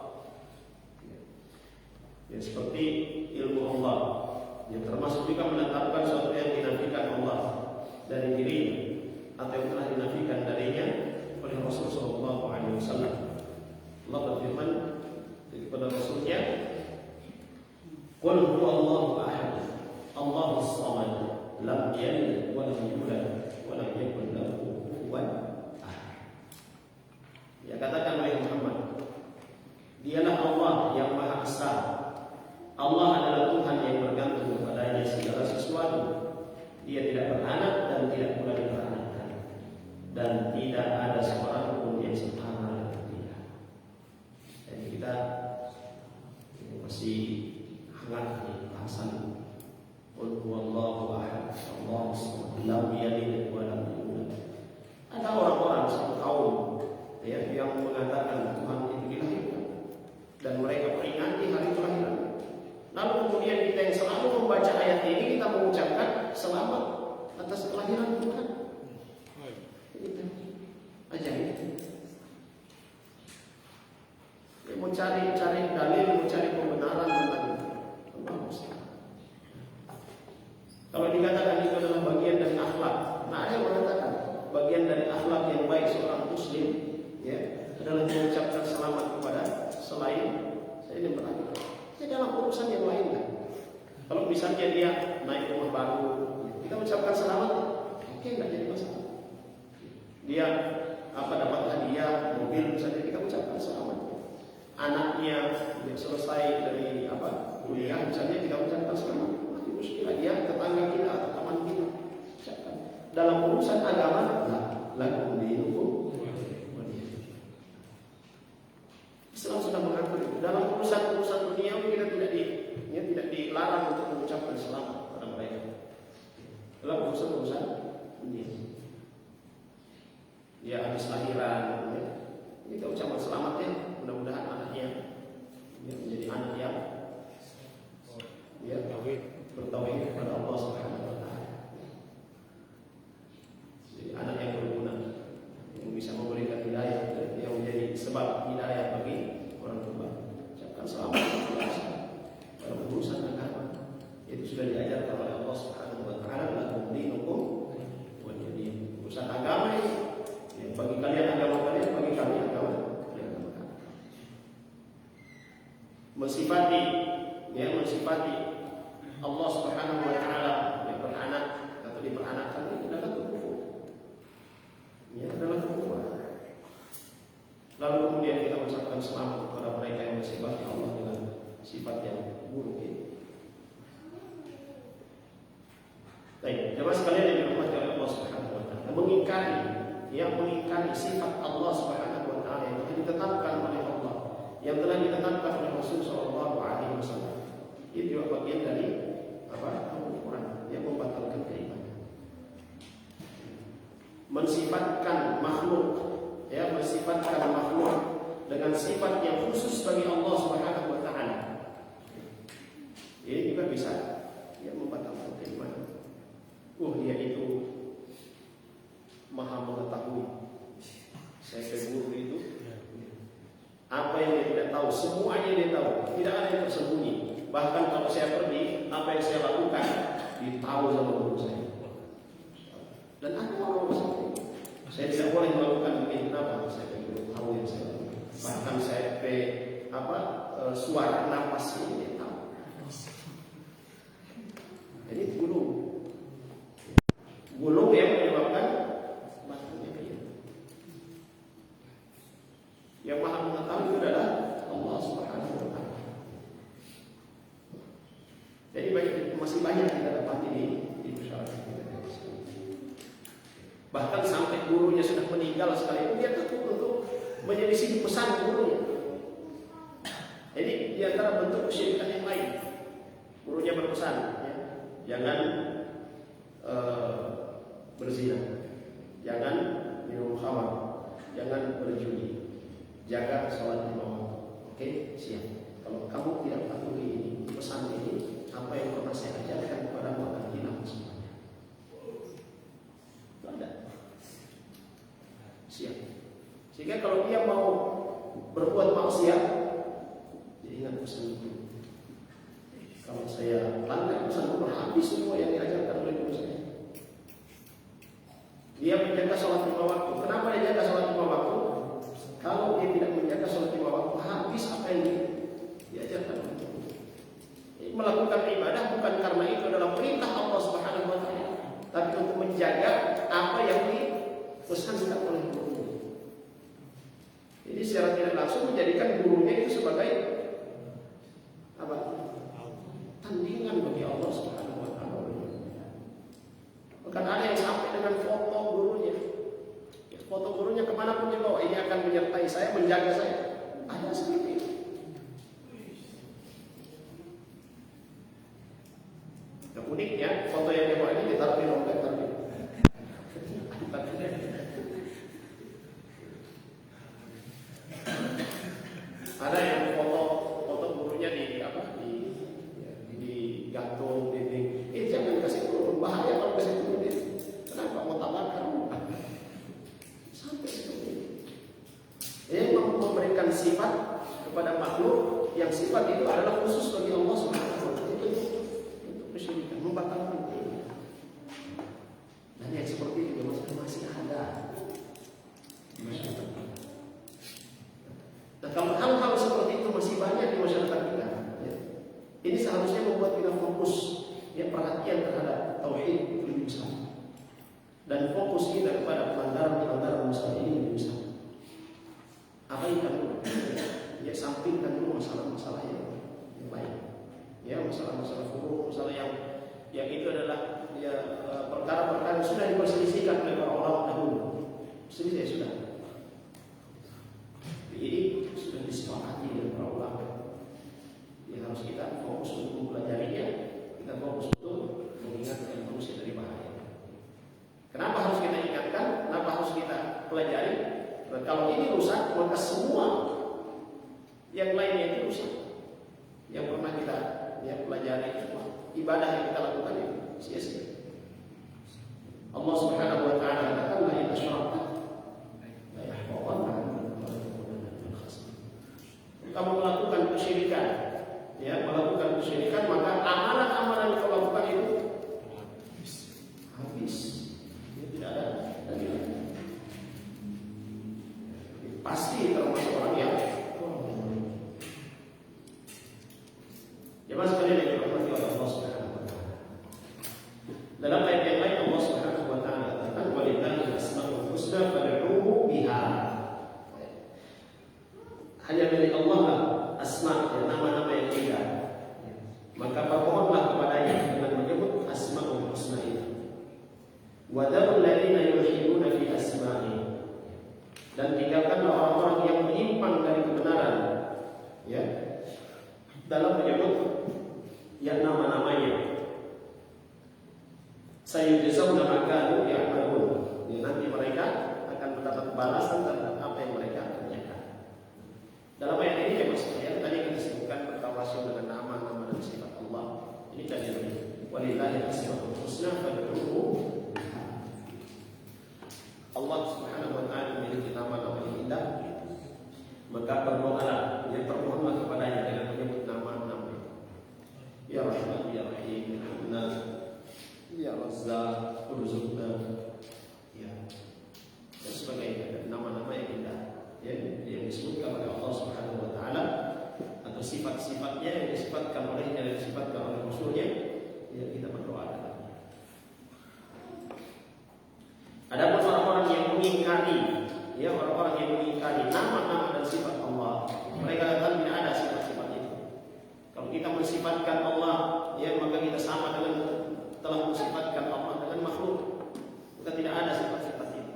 seperti ilmu Allah, yang termasuk juga menetapkan suatu yang dinafikan Allah dari dirinya atau yang telah dinafikan darinya oleh Rasulullah SAW. Qul huwallahu ahad, Allahus samad, lam yalid wa lam yulad wa lam yakul lahu kufuwan ahad. Ya, katakan oleh Muhammad, dialah Allah yang Maha Esa. Allah adalah Tuhan yang bergantung kepadanya segala sesuatu. Dia tidak beranak dan tidak pula diperanakkan, dan tidak ada seorang pun yang setara dengan Dia. Jadi kita masih hangat di bahasan Qul huwallahu ahad, Allahus samad, lam yalid wa lam yulad. Ada orang-orang satu kaum yang mengatakan Tuhan itu dilahirkan dan mereka peringati hari kelahiran. Lalu kemudian kita yang selalu membaca ayat ini, kita mengucapkan selamat atas kelahiran Tuhan. Ajaib. Dia mau cari dalil, mau cari pembenaran tentang Allah. Kalau dikatakan itu adalah bagian dari akhlak, nah ada yang mengatakan bagian dari akhlak yang baik seorang muslim, ya, adalah mengucapkan selamat kepada selain ini berarti. Ya, dalam urusan yang lain kan. Kalau misalnya dia naik rumah baru, kita ucapkan selamat, oke, nggak jadi masalah. Dia dapat hadiah mobil, misalnya kita ucapkan selamat. Anaknya dia selesai dari kuliah, misalnya kita ucapkan selamat. Nanti muskilah dia tetangga kita atau teman kita, ucapkan. Dalam urusan agama, lakum dinukum. Islam sudah mengatur itu. Dalam urusan dunia kita tidak dilarang untuk mengucapkan selamat pada mereka. Dalam urusan dunia, dia habis lahiran, kita ucapkan selamat ya. Mudah-mudahan anaknya menjadi anak yang bertauhid kepada Allah Subhanahu wa Ta'ala. Jadi anak yang berguna, yang bisa memberikan hidayah, yang menjadi sebab hidayah bagi orang tua. Ucapkan selamat dalam urusan agama. Itu sudah diajarkan oleh Allah Subhanahu wa Ta'ala, lakum dinukum waliya din. Urusan agama ini, ya, bagi kalian agama kalian, bagi kami agama kalian. Mensifati Allah Subhanahu wa Ta'ala yang beranak atau diperanakkan itu adalah kufur. Ya, adalah kufur. Lalu kemudian kita ucapkan selamat kepada mereka yang mensifati Allah dengan sifat yang buruk ini. Baik, jemaah sekalian yang dirahmati oleh Allah Subhanahu wa Ta'ala, mengingkari sifat Allah Subhanahu wa Ta'ala yang telah ditetapkan oleh Allah, yang telah ditetapkan oleh Rasul sallallahu alaihi wasallam. Itu juga bagian dari Al-Quran yang membatalkan keimanan. Mensifatkan makhluk dengan sifat yang khusus bagi Allah Subhanahu wa Ta'ala, ini juga bisa membatalkan keimanan. Dia itu maha mengetahui. Saya guru itu apa yang dia tidak tahu, semuanya dia tahu, tidak ada yang tersembunyi. Bahkan kalau saya pergi, apa yang saya lakukan ditahu sama guru saya. Dan ada orang seperti itu. Saya tidak boleh melakukan begini, kenapa? Saya belum tahu yang saya lakukan. Bahkan saya suara napas ini dia tahu. Jadi gulung yang menyebabkan batalnya keimanan. Yang maha mengetahui itu adalah Allah Subhanahu wa Ta'ala. Jadi masih banyak kita dapati di masyarakat kita. Bahkan sampai gurunya sudah meninggal sekalipun dia takut untuk menyelisih pesan gurunya. Jadi di antara bentuk kesyirikan yang lain, gurunya berpesan, jangan berzina, jangan minum khamar, jangan berjudi, jaga sholat lima waktu. Oke, siap. Kalau kamu tidak patuhi ini, pesan ini, apa yang pernah saya ajarkan kepadamu akan hilang semuanya. Tidak ada. Siap. Sehingga kalau dia mau berbuat maksiat, dia ingat pesan itu. Kalau saya langgar pesan itu, habis semua yang diajarkan oleh guru saya. Dia menjaga sholat lima waktu. Kenapa dia jaga sholat lima waktu? Kalau dia tidak menjaga sholat lima waktu, habis apa yang diajarkan oleh guru. Melakukan untuk menjaga apa yang dipesankan oleh gurunya. Jadi secara tidak langsung menjadikan gurunya itu sebagai apa? Tandingan bagi Allah Subhanahu wa taala. Bahkan ada yang sampai dengan foto gurunya. Foto gurunya kemanapun dibawa, ini akan menyertai saya, menjaga saya. Ada seperti itu. Yang uniknya, foto yang dibawa ini ditaruh di dompet tadi. Ada yang foto gurunya digantung dinding. Jangan kasih guru, bahaya kalau kasih guru dia. Kenapa mau tabarkan? Sampai seperti itu. Dia memberikan sifat kepada makhluk yang sifat itu adalah khusus bagi Allah Subhanahu wa taala. Itu kesyirikan, membatalkan. Dan yang seperti itu masih ada. Nah, kalau hal-hal seperti itu masih banyak di masyarakat kita, ya, ini seharusnya membuat kita fokus, ya, perhatian terhadap tauhid lebih besar, dan fokus kita kepada pelanggaran besar ini lebih besar. Abaikan dulu, ya, sampingkan dulu masalah-masalah yang lain, ya, masalah-masalah furu, masalah yang itu adalah, ya, perkara-perkara yang sudah diperselisihkan oleh para ulama dahulu. Selisih sudah. Ini sudah disepakati dengan para ulama. Yang harus kita fokus untuk mempelajarinya, kita fokus untuk mengingatkan manusia dari bahaya. Kenapa harus kita ingatkan? Kenapa harus kita pelajari? Nah, kalau ini rusak, maka semua yang lainnya itu rusak. Yang pernah kita, ya, pelajari, ibadah yang kita lakukan itu sia-sia. Allah Subhanahu wa taala katakan, la in asyrakta la yahbatanna. Kamu melakukan kesyirikan, ya, melakukan kesyirikan, maka amalan-amalan yang kau lakukan itu habis. Dia tidak ada lagi. Pasti termasuk orang yang jemaah sekalian yang dirahmati oleh Allah Subhanahu wa taala. Dalam ayat yang lain Allah Subhanahu wa taala katakan, walillahi asmaul husna fad'uuhu biha. Hanya milik Allah lah asma, ya, nama-nama yang indah. Maka bermohonlah kepadanya dengan menyebut asmaul husna itu. Wa dzarul ladzina yulhiduna fi asma'i. Dan tinggalkanlah orang-orang yang menyimpang dari kebenaran, ya, dalam menyebut, ya, nama-namanya. Sayujzauna ma kanu ya'malun. Nanti mereka akan mendapat balasan terhadap apa yang mereka kerjakan. Dalam ayat ini, ya, maksudnya tadi kita sebutkan bertawasul dengan nama-nama dan sifat Allah. Ini tadi walillahi asmaul husna fad'uuhu. Allah Subhanahu wa taala memiliki nama-nama yang indah, maka berdoalah, ya, bermohonlah kepadanya dengan menyebut nama-nama. Ya Rahman, ya Rahim, ya Rahman, ya Razzaq, Urzuqna, ya, dan sebagainya, nama-nama yang indah, ya, yang disebutkan oleh Allah Subhanahu wa taala, atau sifat-sifatnya yang disifatkan olehnya dan disifatkan oleh Rasulnya, ya, kita berdoa dengannya. Adapun orang-orang yang mengingkari, ya, orang-orang yang mengingkari nama-nama dan sifat Allah, mereka katakan tidak ada sifat-sifat itu. Kalau kita mensifatkan Allah, ya, maka kita sama dengan telah mensifatkan Allah dengan makhluk. Maka tidak ada sifat-sifat itu.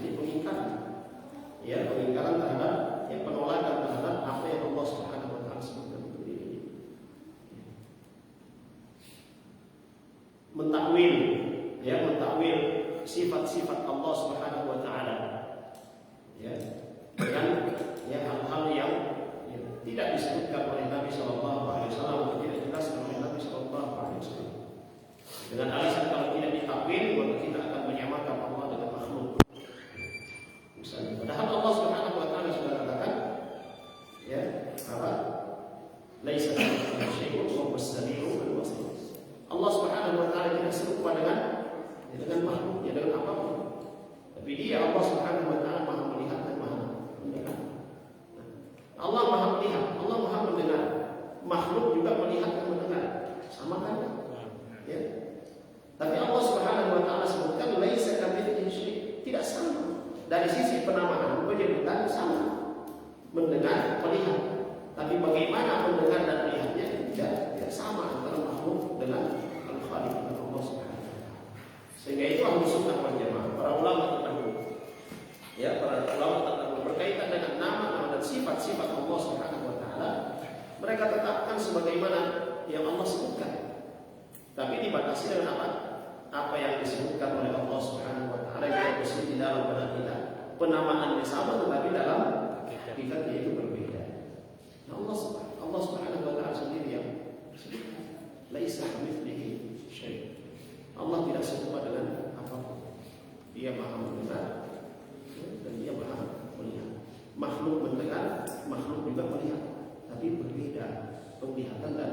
Ini pengingkaran, ya, pengingkaran terhadap, ya, penolakan terhadap apa yang Allah Subhanahu wa taala sebutkan untuk diri. Mentakwil, ya, mentakwil sifat-sifat Allah Subhanahu wa taala, ya, dengan, ya, hal-hal yang, ya, tidak disebutkan oleh Nabi sallallahu alaihi wasallam, atau tidak dijelaskan oleh Nabi sallallahu alaihi wasallam. Dengan alasan kalau tidak ditakwil, maka kita akan menyamakan Allah dengan makhluk. Misalnya, padahal Allah Subhanahu wa taala sudah katakan, ya, apa? Laisa kamitslihi syai'un wa huwas samii'ul basir. Allah Subhanahu wa taala tidak serupa dengan makhluknya, dengan apapun. Tapi Dia, Allah Subhanahu wa taala, Maha melihat dan Maha mendengar. Allah Maha melihat, Allah Maha mendengar. Makhluk juga melihat dan mendengar. Sama kan? Ya. Tapi Allah Subhanahu wa dari sisi penamaan penyebutan sama, mendengar, melihat. Tapi bagaimana mendengar dan melihatnya tidak sama antara makhluk dengan Al-Khaliq dan Allah Subhanahu wa taala. Sehingga itu Ahlus Sunnah wal Jamaah, para ulama terdahulu berkaitan dengan nama-nama dan sifat-sifat Allah Subhanahu wa taala, mereka tetapkan sebagaimana yang Allah sebutkan. Tapi dibatasi dengan apa? Apa yang disebutkan oleh Allah Subhanahu wa taala yang disebut di dalam benak kita. Penamaannya sama tetapi dalam hakikatnya itu berbeda. Nah, Allah Subhanahu wa taala sendiri yang sebutkan, laisa kamitslihi syai'. Allah tidak serupa dengan apapun. Dia Maha mendengar dan Dia Maha melihat. Makhluk mendengar, makhluk juga melihat, tapi berbeda penglihatan dan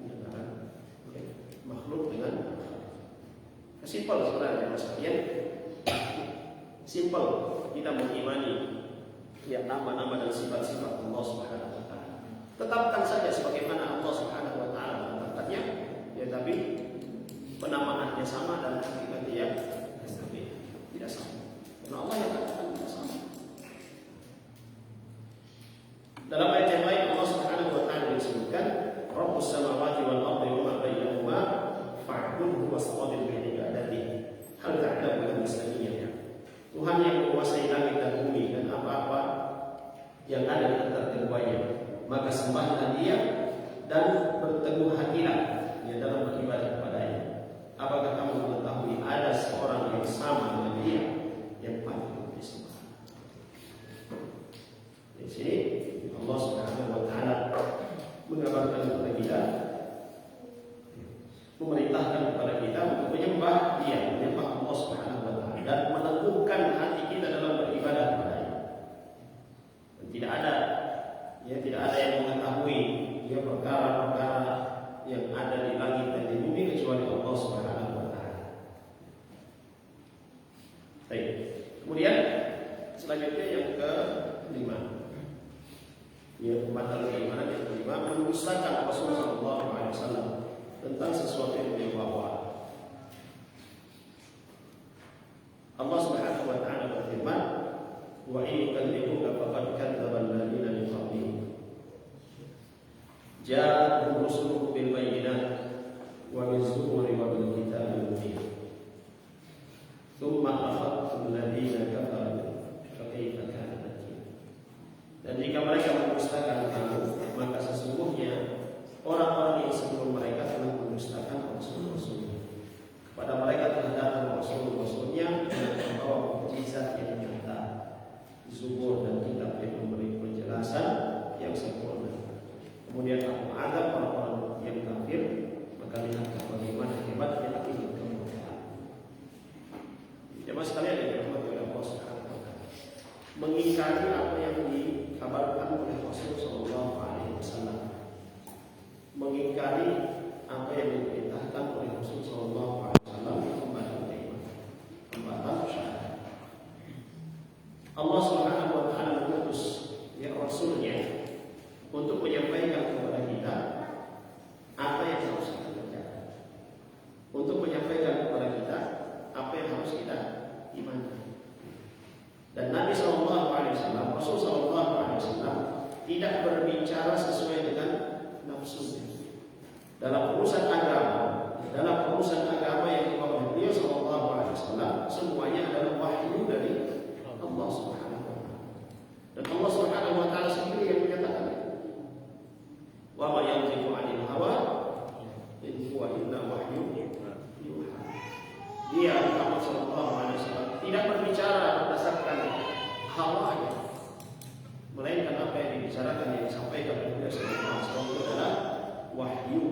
pendengaran. Makhluk dengan simpel sebenarnya Mas kalian. Simpel kita mengimani ya nama-nama dan sifat-sifat Allah Subhanahu wa taala. Tetapkan saja sebagaimana Allah Subhanahu wa taala menetapkannya, ya tapi penamaannya sama dan hakikatnya yang berbeda. Tidak sama. Karena Allah yang katakan tidak sama. Dalam ayat yang lain Allah Subhanahu wa taala disebutkan, Rabbus samawati wal ardi wa ma bainahuma fa'budhu wastabir bi ibadatihi. Hal ta'lamu lahu samiyya. Tuhan yang menguasai langit dan bumi dan apa-apa yang ada di antara keduanya, maka sembahlah Dia dan berteguh hatilah ya dalam beribadah kepadanya. Apakah kamu mengetahui ada seorang yang sama dengan Dia yang patut disembah? Di sini Allah Subhanahu wa taala mengabarkan kepada kita, memerintahkan kepada kita untuk menyembah Dia, menyembah Allah Subhanahu wa taala dan meneguhkan hati kita dalam beribadah kepada-Nya. Dan tidak ada yang mengetahui ya perkara-perkara yang ada di langit dan di bumi kecuali Allah Subhanahu wa taala. Baik. Kemudian selanjutnya yang kelima. Ya, pembatal keimanan yang kelima, mendustakan Rasulullah sallallahu alaihi wasallam tentang sesuatu yang beliau bawa. Allah Subhanahu wa taala berfirman, "Wa in yukadzibuka faqad kadzdzaba alladziina min qablihim. Ja'ahum rusuluhum bil bayyinati wa biz-zuburi wa bil kitabil mubin. Tsumma akhadhtu alladziina kafaru fa kaifa kana nakir." Dan jika mereka mendustakan kamu, maka sesungguhnya orang-orang yang sebelum mereka telah mendustakan rasul-rasulnya. Kepada mereka telah datang rasul-rasulnya dengan membawa mukjizat yang nyata, Zubur dan kitab yang memberi penjelasan yang sempurna. Kemudian aku azab orang-orang yang kafir, maka lihatlah bagaimana hebatnya akibat kemurkaan. Jemaah sekalian yang dirahmati oleh Allah Subhanahu wa taala, mengingkari apa yang dikabarkan oleh Rasul sallallahu alaihi wasallam, mengingkari apa yang diperintahkan oleh Rasul sallallahu alaihi wasallam, pembatal syahadat. Allah Subhanahu wa taala mengutus ya Rasulnya untuk menyampaikan kepada kita apa yang harus kita kerjakan, untuk menyampaikan kepada kita apa yang harus kita imani. Dan Nabi sallallahu alaihi wasallam, Rasul sallallahu alaihi wasallam tidak berbicara sesuai dengan nafsunya. Dalam urusan agama yang dibawa beliau sallallahu alaihi wasallam, semuanya adalah wahyu dari Allah Subhanahu wa taala. Dan Allah Subhanahu wa taala sendiri yang menyatakan, "Wa ma yanzifu 'anil hawa in huwa illa wahyun yuha." Dia Muhammad sallallahu alaihi wasallam tidak berbicara berdasarkan hawanya, melainkan apa yang dibicarakan, yang disampaikan oleh beliau sallallahu alaihi wasallam itu adalah wahyu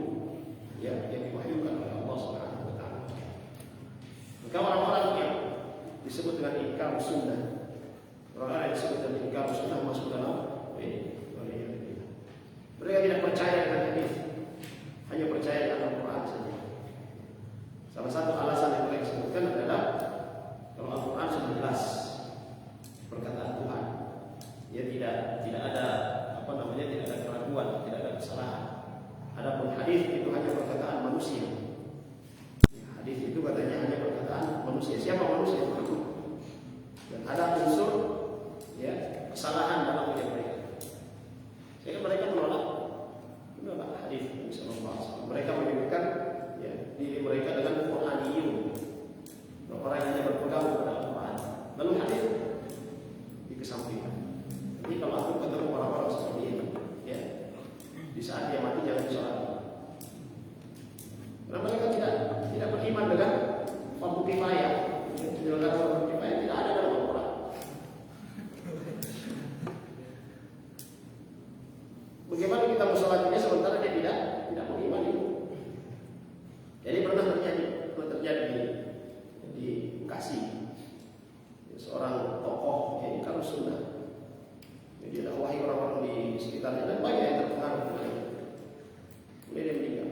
ya, yang diwahyukan oleh Allah Subhanahu wa taala. Maka orang-orang yang disebut dengan ingkar sunnah, orang-orang yang disebut dengan ingkar sunnah masuk dalam mereka tidak percaya dengan hadis, hanya percaya dengan Al-Quran saja. Salah satu alasan yang mereka sebutkan adalah kalau Al-Quran sudah jelas perkataan Tuhan, ya tidak ada tidak ada keraguan, tidak ada kesalahan. Adapun hadis itu hanya perkataan manusia. Hadis itu katanya hanya perkataan manusia. Siapa manusia? Dan ada unsur Bagaimana kita mau sholat dia sementara dia tidak mengimani? Jadi pernah terjadi di Bekasi, seorang tokoh yang kalau sunnah, dia dakwahi orang-orang di sekitarnya dan banyak yang terpengaruh. Kemudian dia meninggal.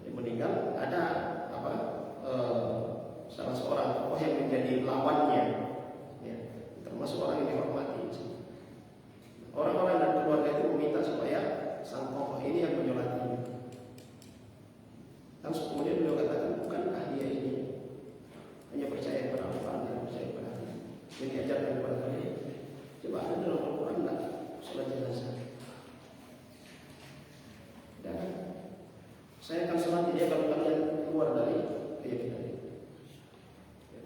Dia meninggal ada salah seorang tokoh yang menjadi lawannya, ya, termasuk orang yang dihormati. Orang-orang dan keluarga itu meminta supaya sang tokoh ini yang menyolatinya. Langsung kemudian beliau katakan, bukankah dia ini hanya percaya kepada Al-Quran dan percaya kepada Allah yang diajarkan kepada kalian? Coba ada dalam Al-Quran enggak sholat jenazah? Dan saya akan sholat dia kalau kalian keluar dari keyakinan ini.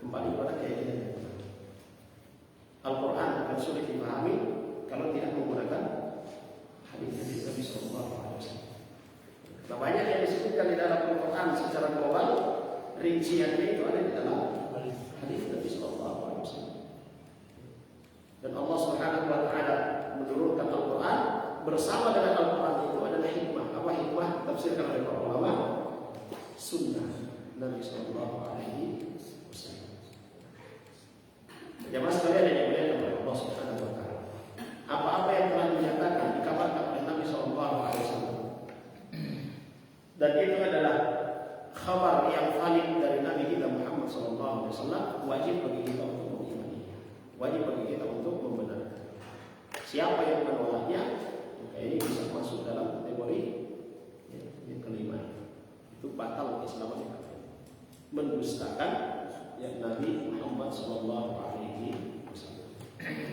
Kembali pada keyakinan. Al-Quran akan sulit dipahami kalau tidak menggunakan hadis Nabi Sallallahu Alaihi Wasallam. Nah, banyak yang disebutkan di dalam Al-Quran secara global, rinciannya itu ada di dalam hadis Nabi Sallallahu Alaihi Wasallam. Dan Allah Subhanahu Wa Taala menurunkan Al-Quran bersama dengan Al-Quran itu adalah hikmah. Apa hikmah? Tafsirkan oleh para ulama, sunnah Nabi Sallallahu Alaihi Wasallam. Jemaah sekalian yang dimuliakan oleh Allah Subhanahu Wa Taala, apa-apa yang telah dinyatakan dikabarkan oleh Nabi Sallallahu Alaihi Wasallam, dan itu adalah khabar yang valid dari Nabi kita Muhammad Sallallahu Alaihi Wasallam, wajib bagi kita untuk mengimaninya, wajib bagi kita untuk membenarkan. Siapa yang menolaknya, maka ini bisa masuk dalam kategori yang kelima, itu batal keislaman, mendustakan yang Nabi Muhammad Sallallahu Alaihi Wasallam,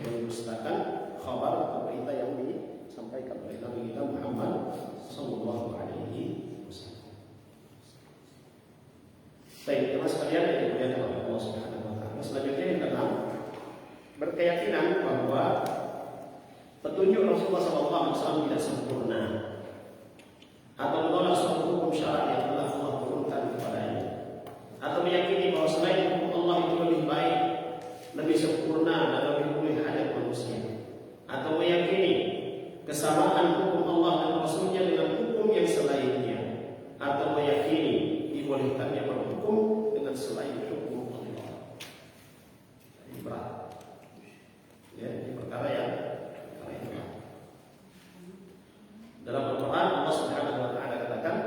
mendustakan khabar atau berita yang disampaikan oleh Nabi kita Muhammad Sallallahu Alaihi Wasallam. Baik, teman sekalian yang dimuliakan oleh Allah Subhanahu Wa Taala. Selanjutnya yang keenam, berkeyakinan bahwa petunjuk Rasulullah SAW tidak sempurna atau menolak suatu hukum syara yang telah Allah turunkan kepadanya, atau meyakini bahwa selain hukum Allah itu lebih baik, lebih sempurna dan lebih mulia hajat manusia, atau meyakini kesamaan hukum Allah dan Rasulnya dengan hukum yang selainnya, atau meyakini dibolehkannya berhukum dengan selain hukum Allah. Ini berat. Ya, ini perkara yang berat. Dalam Al-Quran Allah Subhanahu Wa Taala katakan,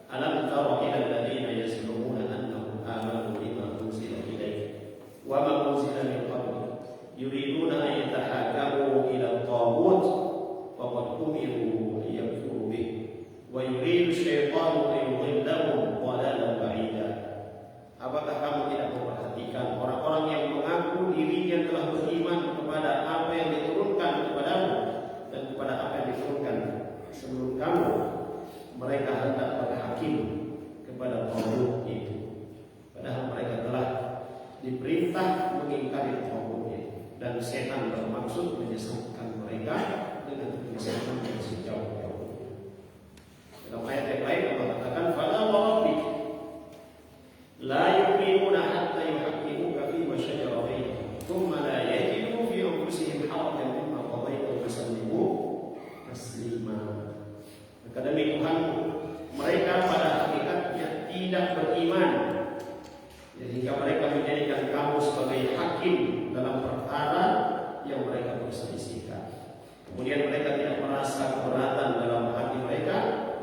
alam tara ila alladziina yaz'umuna annahum amanu bima unzila ilayka wa ma unzila min qablik yuriduna an yatahakamu ila at-taghut wa qad umiru liyakfuru bih wa yuridu asy-syaitanu an yudhillahum dhalalan ba'ida. Apakah kamu tidak memperhatikan orang-orang yang mengaku dirinya telah beriman kepada apa yang diturunkan kepadamu dan kepada apa yang diturunkan sebelum kamu, mereka hendak berhakim kepada taghut itu, padahal mereka telah diperintah mengingkari taghut itu, dan setan bermaksud menyesatkan mereka dengan penyesatan yang sejauh-jauh. Dalam ayat yang lain Allah katakan, fala warabbik la yu'minuna hatta yuhaqqimuka fima shajara bainahum thumma la yajidu fi anfusihim harajan mimma qadaita wa yusallimu taslima. Maka demi Tuhan, mereka pada hakikatnya tidak beriman, sehingga mereka menjadikan kamu sebagai hakim dalam perkara yang mereka perselisihkan. Kemudian mereka tidak merasa keberatan dalam hati mereka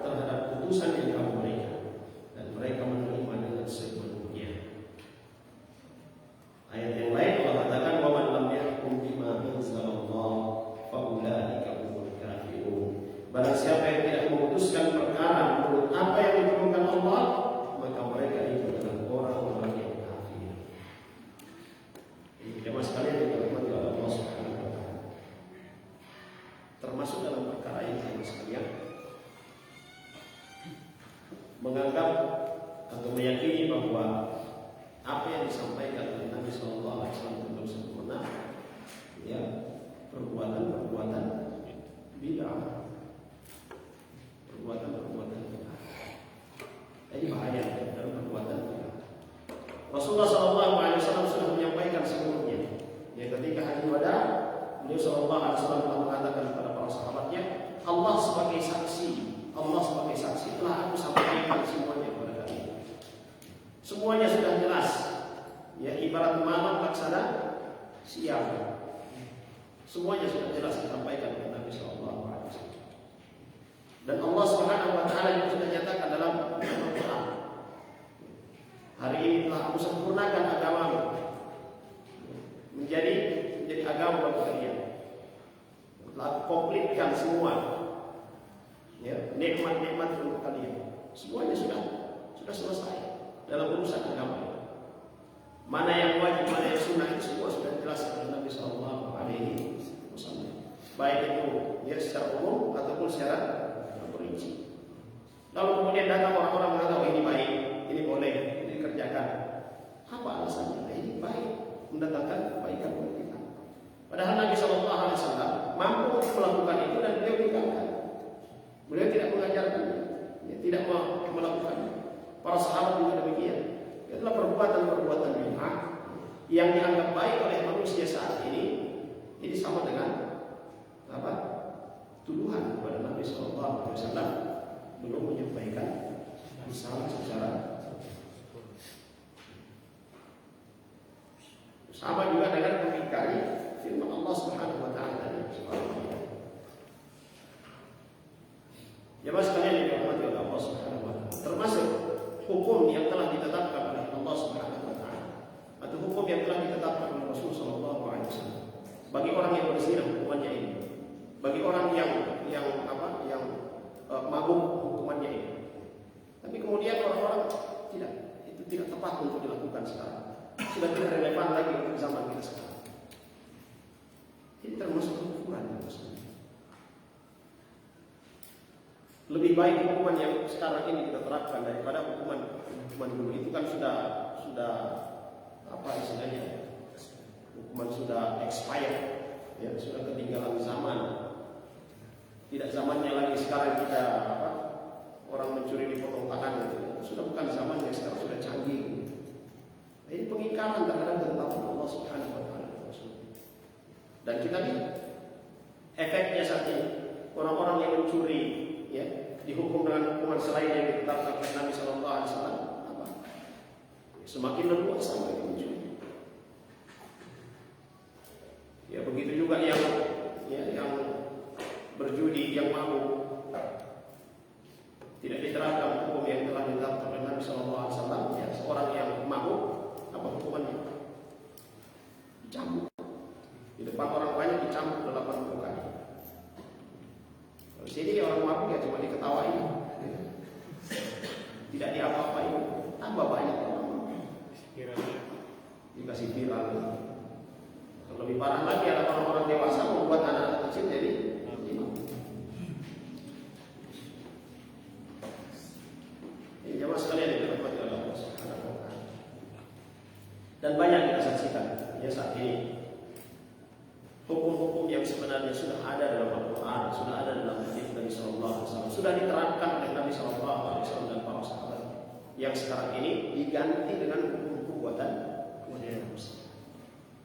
terhadap putusan yang kamu berikan, dan mereka menerima dengan sepenuhnya. Ayat yang lain Allah katakan, wa man lam yahkum bima anzalallah fa ulaika humul kafirun. Barang siapa yang tidak memutuskan perkara menurut apa yang diturunkan Allah, maka mereka itu adalah orang-orang yang kafir. Ini jemaah sekalian yang dirahmati oleh Allah Subhanahu Wa Taala. Termasuk dalam perkara ini jemaah sekalian, menganggap atau meyakini bahwa apa yang disampaikan oleh Nabi Sallallahu Alaihi Wasallam belum sempurna, ya, perbuatan-perbuatan bid'ah, perbuatan-perbuatan bid'ah. Ini bahaya dalam perbuatan bid'ah. Rasulullah Sallallahu Alaihi Wasallam sudah menyampaikan sebelumnya, ya, ketika haji wada, beliau Sallallahu Alaihi Wasallam telah mengatakan kepada para sahabatnya, Allah sebagai saksi, Allah sebagai saksi telah aku sampaikan semuanya kepada kalian. Semuanya sudah jelas. Ya, ibarat malam laksana siang. Semuanya sudah jelas disampaikan kepada Nabi Sallallahu Alaihi Wasallam. Dan Allah Subhanahu Wa Taala juga sudah nyatakan dalam Al-Quran, hari ini telah aku sempurnakan agamamu menjadi agama bagi kalian. Telah aku komplitkan semua, ya, nikmat-nikmat untuk kalian. Semuanya sudah selesai dalam urusan agama. Mana yang wajib, mana yang sunnah, itu semua sudah jelas oleh Nabi Sallallahu Alaihi Wasallam. Baik itu ya secara umum ataupun secara terperinci. Lalu kemudian datang orang-orang mengatakan, ini baik, ini boleh, ini dikerjakan. Apa alasannya? Ini baik, mendatangkan kebaikan bagi kita. Padahal Nabi Sallallahu Alaihi Wasallam mampu untuk melakukan itu dan beliau tinggalkan. Beliau tidak mengajarkannya, ya, tidak melakukannya. Para sahabat juga demikian. Itulah perbuatan-perbuatan bid'ah yang dianggap baik oleh manusia saat ini sama dengan apa? Tuduhan kepada Nabi Sallallahu Alaihi Wasallam belum menyampaikan risalah secara sama juga dengan mengingkari firman Allah Subhanahu Wa Taala tadi. Jemaah sekalian yang dirahmati oleh Allah Subhanahu Wa Taala, termasuk hukum yang telah ditetapkan oleh Allah Subhanahu Wa Taala atau hukum yang telah ditetapkan oleh Rasul Sallallahu Alaihi Wasallam bagi orang yang berzina, hukumannya ini. Bagi orang yang mabuk, hukumannya ini. Tapi kemudian orang-orang itu tidak tepat untuk dilakukan sekarang. Sudah tidak relevan lagi untuk zaman kita sekarang. Ini termasuk hukuman. Lebih baik hukuman yang sekarang ini kita terapkan daripada hukuman dulu. Itu kan sudah apa istilahnya? Hukuman sudah expired, ya, sudah ketinggalan zaman. Tidak zamannya lagi sekarang kita orang mencuri dipotong tangan itu. Sudah bukan zamannya, sekarang sudah canggih. Ini pengingkaran terhadap ketetapan Allah Subhanahu Wa Taala. Dan kita lihat efeknya saat ini, orang-orang yang mencuri, ya, dihukum dengan hukuman selain yang ditetapkan oleh Nabi Sallallahu Alaihi Wasallam. Semakin leluasa mereka mencuri. Ya, begitu juga yang berjudi, yang mabuk, tidak diterapkan hukum yang telah ditetapkan oleh Nabi Sallallahu Alaihi Wasallam. Ya, seorang yang mabuk, apa hukumannya? Dicambuk. Di depan orang banyak dicambuk 80 kali. Di sini orang mabuk ya cuma diketawain, tidak diapa-apain, tambah banyak orang dikasih viral. Lebih parah lagi ada orang-orang dewasa membuat anak kecil jadi imam. Ini jemaah sekalian yang dirahmati oleh Allah Subhanahu Wa Taala. Dan banyak kita saksikan ya saat ini hukum-hukum yang sebenarnya sudah ada dalam Al-Quran, sudah ada dalam hadis Nabi Sallallahu Alaihi Wasallam, sudah diterapkan oleh Nabi Sallallahu Alaihi Wasallam dan para sahabat. Yang sekarang ini diganti dengan hukum-hukum buatan manusia.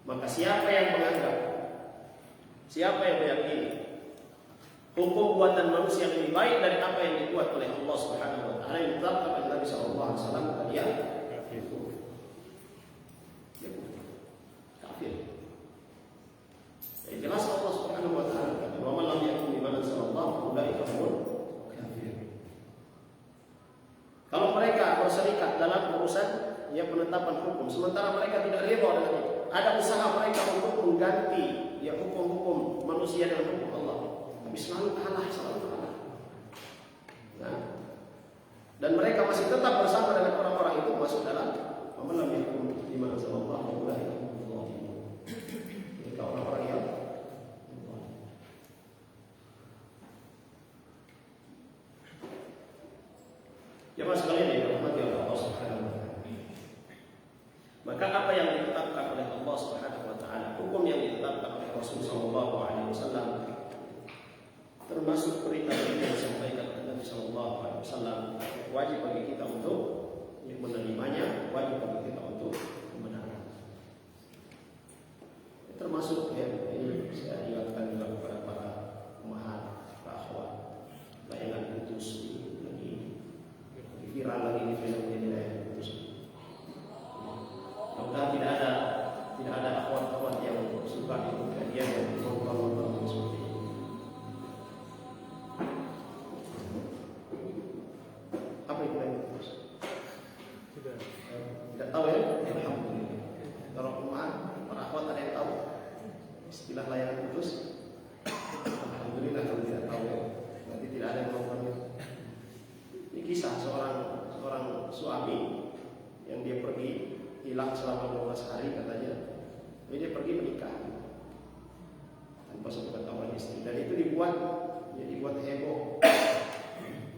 Maka siapa yang menganggap, siapa yang meyakini hukum buatan manusia lebih baik dari apa yang dibuat oleh Allah Subhanahu Wa Taala yang ditetapkan oleh Nabi Sallallahu Alaihi Wasallam, dia kafir. Jadi jelas Allah Subhanahu Wa Taala kata, "Wa man lam yakum bima anzalallahu ulaika humul kafirun." Kalau mereka berserikat dalam urusan yang penetapan hukum, sementara mereka tidak rela dengan itu, ada usaha mereka untuk mengganti ya hukum-hukum manusia dengan hukum Allah, tapi selalu kalah. Nah, dan mereka masih tetap bersama dengan orang-orang itu masuk dalam amalan yang hukum bima anzalallahu ulaika humul zalimun. Mereka orang-orang yang jemaah sekalian yang dirahmati oleh Allah Subhanahu Wa Taala. Maka apa yang ditetapkan oleh Allah Subhanahu Wa Taala, hukum yang ditetapkan oleh Rasul Sallallahu Alaihi Wasallam, termasuk perintah-perintah yang disampaikan oleh Nabi Sallallahu Alaihi Wasallam, wajib bagi kita untuk menerimanya, wajib bagi kita untuk membenarkan. Termasuk ya, ini saya ingatkan juga kepada para umahat, para akhwat. dibuat heboh,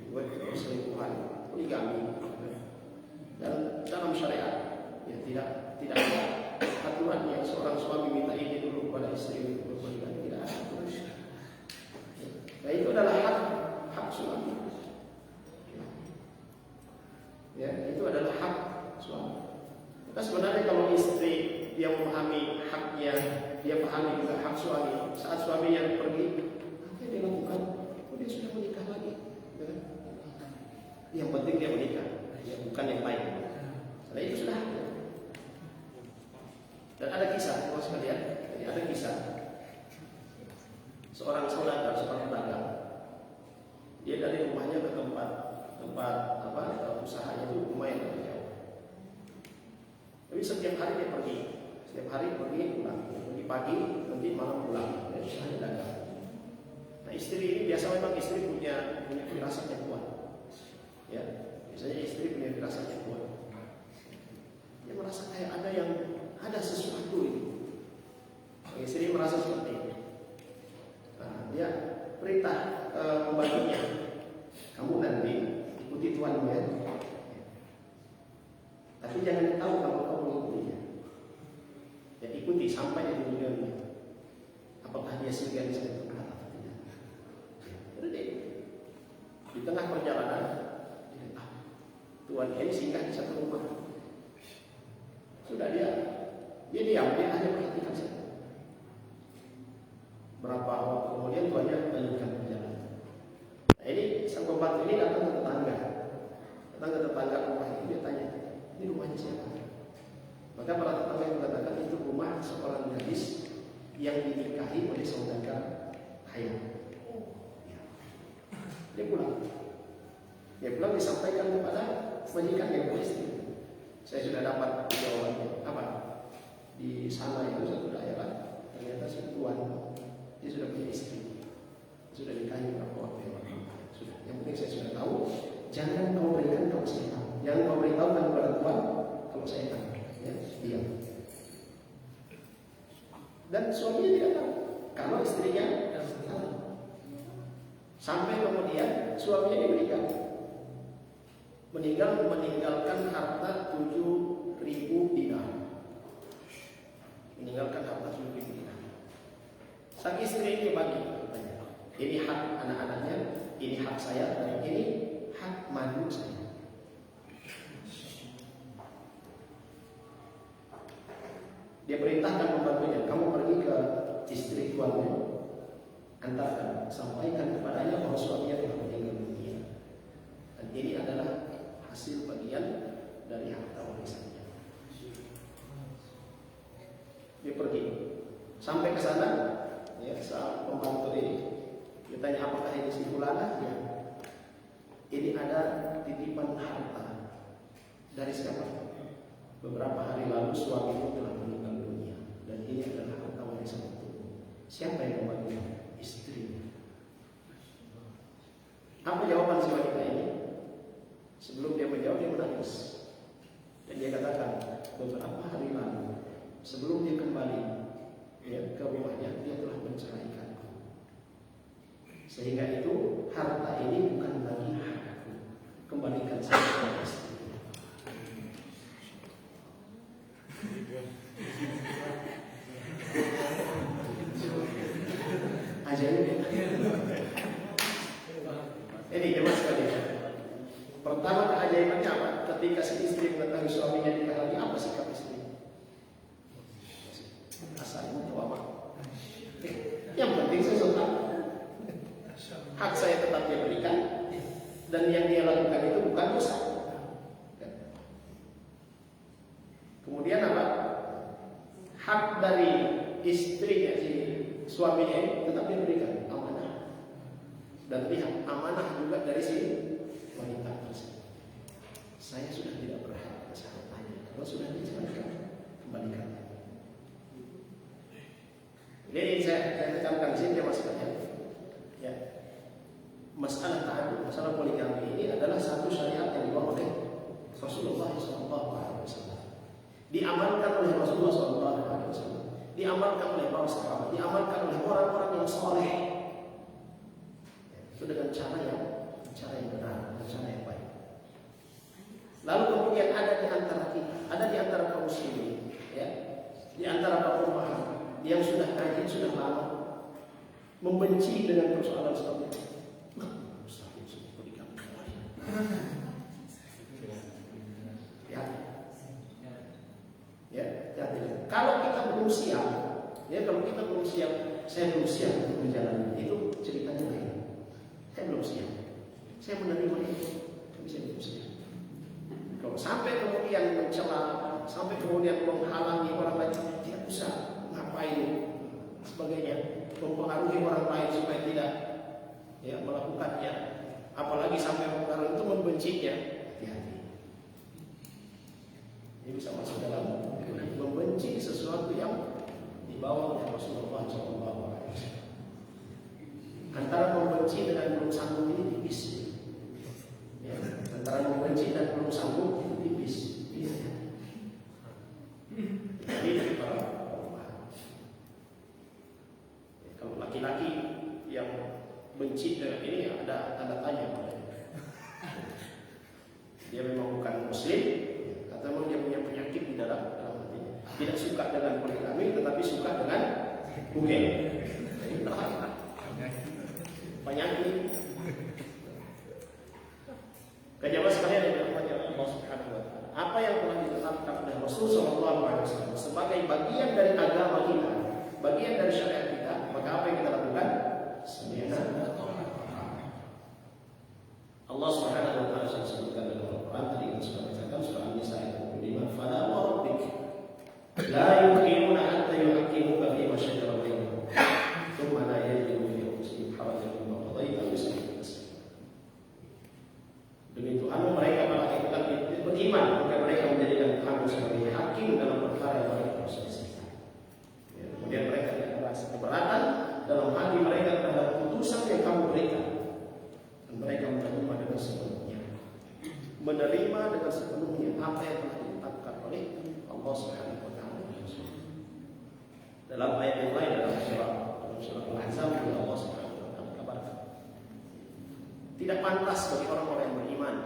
dibuat perselingkuhan, poligami. Dan dalam syariat ya tidak ada aturan yang seorang suami minta izin dulu kepada istri untuk berpoligami, tidak ada aturan. Nah itu adalah hak suami. Ya, itu adalah hak suami. Maka sebenarnya kalau istri dia memahami haknya, dia pahami juga hak suami. Saat suaminya pergi, apa yang dia lakukan? Oh, dia sudah menikah lagi. Ya. Yang penting dia menikah, ya, bukan yang lain. Karena itu sudah haknya. Dan ada kisah, teman sekalian, ada kisah seorang saudagar, seorang pedagang. Dia dari rumahnya ke tempat usahanya itu lumayan jauh. Tapi setiap hari dia pergi. Setiap hari pergi pulang, pergi pagi, nanti malam pulang. Dan usahanya dagang. Nah istri ini biasa memang istri punya firasat yang kuat. Ya, biasanya istri punya firasat yang kuat. Dia merasa kayak ada sesuatu itu. Istri merasa seperti itu. Nah, dia perintah pembantunya, kamu nanti ikuti tuanmu ya. Tapi jangan tahu kalau kamu mengikutinya. Ya ikuti sampai di tujuannya. Apakah dia singgah di satu tempat atau tidak? Jadi di tengah perjalanan, tuan ini singgah di satu rumah. Sudah dia diam, dia hanya perhatikan saja. Berapa waktu kemudian tuannya melanjutkan perjalanan. Nah ini sang pembantu ini datang ke tetangga rumah itu, dia tanya, ini rumahnya siapa? Maka para tetangga yang mengatakan itu rumah seorang gadis yang dinikahi oleh saudagar kaya. Dia pulang disampaikan kepada majikan yang istri. Saya sudah dapat jawabannya. Apa? Di sana itu satu daerah, ternyata si tuan dia sudah punya istri, sudah nikahi berapa waktu yang lalu. Sudah. Yang penting saya sudah tahu. Jangan kau berikan kalau saya tahu. Jangan kau beritahukan kepada tuan kalau saya tahu. Ya, diam. Dan suaminya tidak tahu kalau istrinya tahu. Sampai kemudian suaminya meninggalkan harta 7.000 dinar. Meninggalkan harta 7.000 dinar. Sang istri ini bagi, ini hak anak-anaknya, ini hak saya, dan ini hak madu saya. Dia perintahkan pembantunya, kamu pergi ke istri tuanmu, antarkan, sampaikan kepadanya bahwa suaminya telah meninggal dunia. Dan ini adalah hasil bagian dari harta warisannya. Dia pergi, sampai ke sana, ya, saat pembantu ini, dia tanya apakah ini si fulana? Ya. Ini ada titipan harta dari siapa? Beberapa hari lalu suamimu telah meninggal dunia dan ini adalah harta warisan itu. Siapa yang membaginya? Istrinya. Apa jawaban si wanita ini? Sebelum dia menjawab, dia menangis. Dan dia katakan, beberapa hari lalu sebelum dia kembali ke rumahnya, dia telah menceraikanku. Sehingga itu harta ini bukan lagi hakku. Kembalikan saya kepada istri. Ajaib. Ini jemaah sekalian. Pertama keajaibannya apa? Ketika si istri mengetahui suaminya nikah lagi, apa sikap istri? Asalnya tahu apa? Yang penting saya suka. Hak saya tetap dia berikan, dan yang dia lakukan itu bukan dosa. Kemudian apa? Hak dari istrinya, si suaminya tetap dia berikan, amanah. Dan lihat amanah juga dari si wanita tersebut. Saya sudah tidak berhak atas hartanya. Kalau sudah diceraikan, kembalikan. Jadi saya tekankan di sini masalahnya. Ya. Masalah ta'adud, masalah poligami ini adalah satu syariat yang dibawa oleh Rasulullah SAW. Diamalkan oleh Rasulullah SAW, diamalkan oleh para sahabat, diamalkan oleh orang-orang yang soleh Itu dengan cara yang benar, dengan cara yang baik. Lalu kemudian ada di antara kita, ada di antara kaum muslimin, ya, di antara kaum paham yang sudah kaji, sudah lama, membenci dengan persoalan seperti itu. Kalau kita belum siap, saya belum siap untuk menjalani itu ceritanya lain. Saya belum siap, saya menerima itu, tapi saya belum siap. Kalau sampai kemudian mencela, sampai kemudian menghalangi orang lain, tidak usah ngapain sebagainya, mempengaruhi orang lain supaya tidak melakukannya, apalagi sampai mempengaruhi itu membencinya, hati-hati. Ini bisa masuk dalam membenci sesuatu yang dibawa oleh Rasulullah SAW. Antara membenci dengan belum sanggup ini tipis. Ya, antara membenci dan belum sanggup itu tipis. Jadi para kalau laki-laki yang benci dengan ini ada tanda tanya. Dia memang bukan muslim atau memang dia punya penyakit di dalam hatinya. Tidak suka dengan poligami, tetapi suka dengan bugil. Penyakit. Kejamaah sekalian yang dirahmati Allah Subhanahu wa taala. Apa yang telah ditetapkan oleh Rasulullah SAW sebagai bagian dari agama kita, bagian dari syariat kita, maka apa yang kita lakukan? Sami'na wa ata'na. Allah Subhanahu wa taala sebutkan dalam Al-Qur'an tadi kita sudah bacakan surah An-Nisa ayat 25, "Fala wa rabbik la yuqimuna hatta yuhaqqimuka fi ma shajara bainahum, thumma la yajidu fi anfusihim harajan mimma qadaita wa yusallimu taslima." Demi Tuhan mereka melakukan beriman, maka mereka menjadikan kamu sebagai hakim dalam perkara yang mereka perselisihkan. Kemudian mereka tidak merasa keberatan dalam hati mereka terhadap putusan yang kamu berikan, dan mereka menerima dengan sepenuhnya. Menerima dengan sepenuhnya apa yang telah ditetapkan oleh Allah Subhanahu wa taala. Dalam ayat yang lain dalam surah Al-Ahzab Allah Subhanahu wa taala kabarkan, tidak pantas bagi orang-orang yang beriman.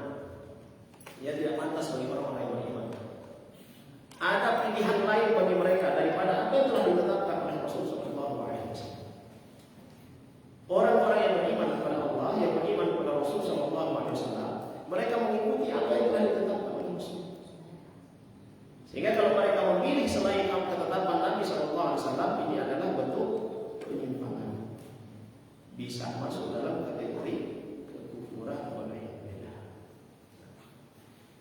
Ya, tidak pantas bagi orang-orang yang beriman. Ada pilihan lain bagi mereka daripada apa yang telah ditetapkan oleh Rasulullah SAW. Orang-orang yang beriman kepada Allah, yang beriman kepada Rasulullah SAW, mereka mengikuti apa yang telah ditetapkan oleh Rasul. Sehingga kalau mereka memilih selain ketetapan Nabi SAW, ini adalah bentuk penyimpangan. Bisa masuk dalam kategori kekufuran oleh Allah.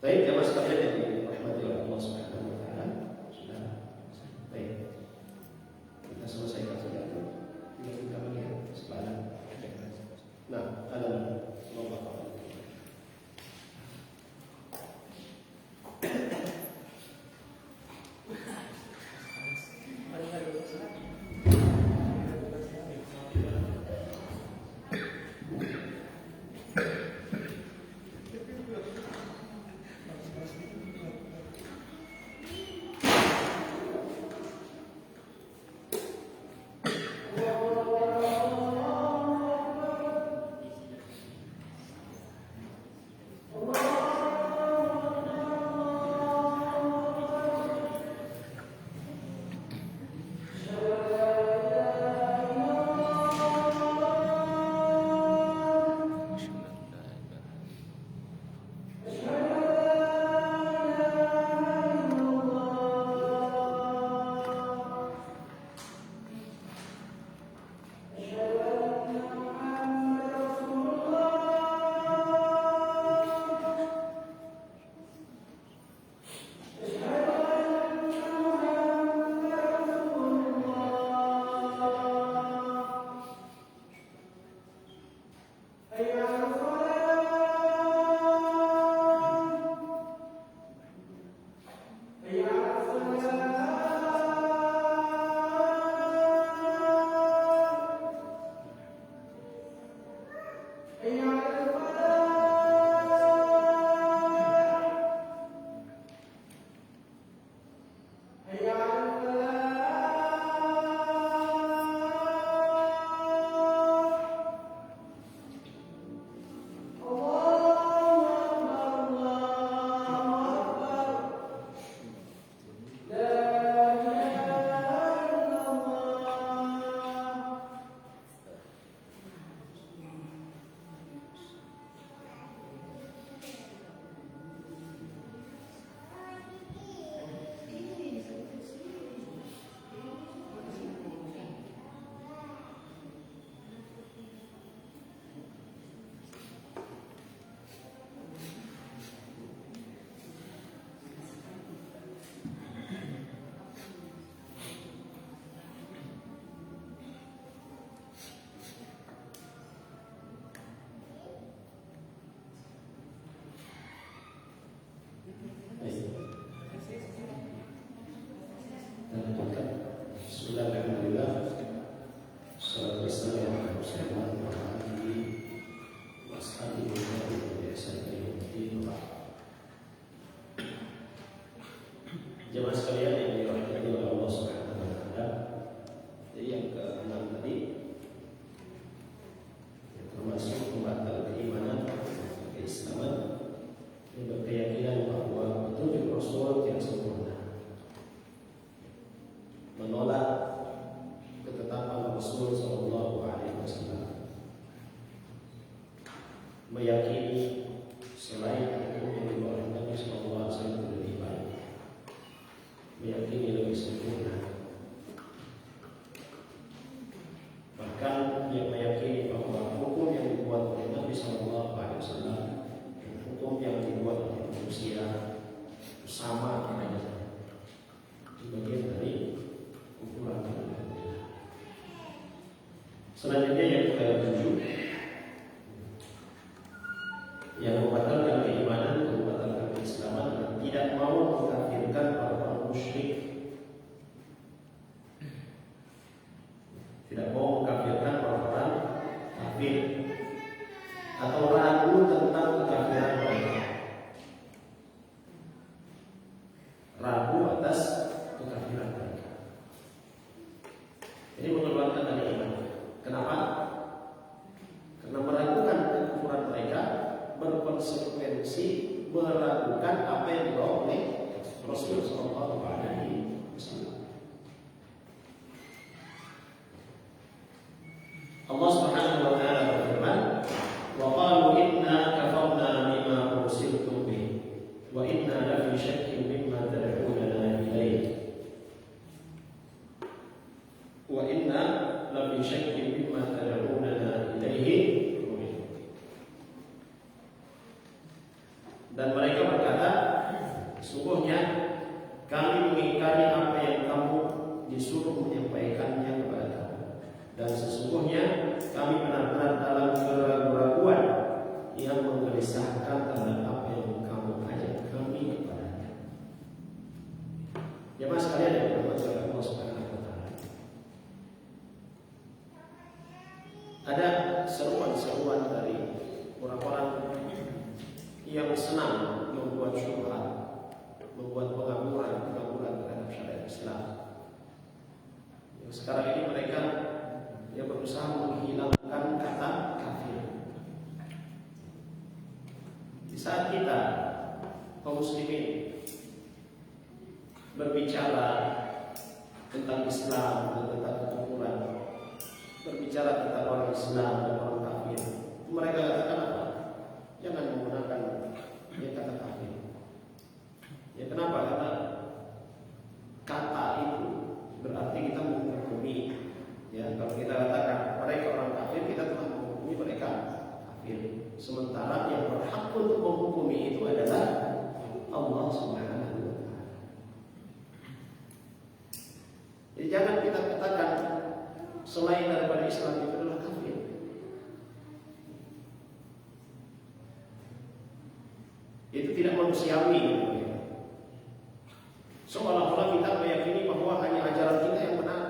Baik, jemaah sekalian yang dirahmati oleh Allah Subhanahu wa taala, sudah baik. Kita selesaikan saja itu. Kita melihat sebalan. Nah, ada nomor meyakini selain hukum yang dibawa oleh Nabi Sallallahu Alaihi Wasallam lebih baik, meyakini lebih sempurna. Bahkan yang meyakini bahwa hukum yang dibuat oleh Nabi Sallallahu Alaihi Wasallam dan hukum yang dibuat oleh manusia sama adanya, sebagian dari ukuran Allah. Selanjutnya yang ke-7, yang membatalkan keimanan, membatalkan keislaman, dan tidak mau mengkafirkan orang musyrik, tidak mau mengkafirkan orang kafir atau ragu tentang kekafiran mereka, ragu atas kekafiran mereka. Ini mengeluarkan dari iman. Kenapa? Karena meragukan kekufuran mereka berkonsekuensi meragukan apa yang dibawa oleh Rasulullah Sallallahu Alaihi Wasallam. Allah Subhanahu Wa Taala berfirman, "Wa qalu inna kafarna bima ursiltum bihi, wa inna lafi syakkin mimma tad'unana ilayhi, wa inna lafi syakkin mimma tad'unana ilayhi." Dan mereka berkata, sesungguhnya kami mengingkari apa yang kamu disuruh menyampaikannya kepada kami, dan sesungguhnya kami benar-benar dalam keraguan yang menggelisahkan terhadap apa yang kamu ajak kami kepadanya. Jemaah sekalian yang dirahmati oleh Allah Subhanahu Wa Taala, ada seruan-seruan dari orang-orang yang senang membuat syubhat, membuat pengaburan terhadap syariat Islam. Yang sekarang ini mereka berusaha menghilangkan kata kafir. Di saat kita kaum muslimin berbicara tentang Islam dan tentang kekufuran, berbicara tentang orang Islam dan orang kafir, mereka katakan apa? Jangan menggunakan kata kafir. Ya, kenapa? Karena kata itu berarti kita menghukumi. Ya, kalau kita katakan mereka orang kafir, kita telah menghukumi mereka kafir. Sementara yang berhak untuk menghukumi itu adalah Allah Subhanahu Wa Taala. Jadi jangan kita katakan selain daripada Islam itu adalah kafir. Itu tidak manusiawi. Seolah-olah kita meyakini bahwa hanya ajaran kita yang benar.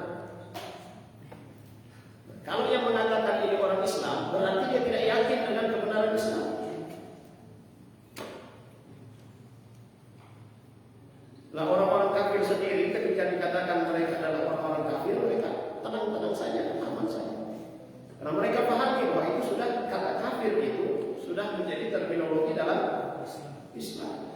Kalau yang mengatakan ini orang Islam, berarti dia tidak yakin dengan kebenaran Islam. Lah orang-orang kafir sendiri ketika dikatakan mereka adalah orang-orang kafir, mereka tenang-tenang saja, aman saja. Karena mereka pahami bahwa itu sudah, kata kafir itu sudah menjadi terminologi dalam Islam.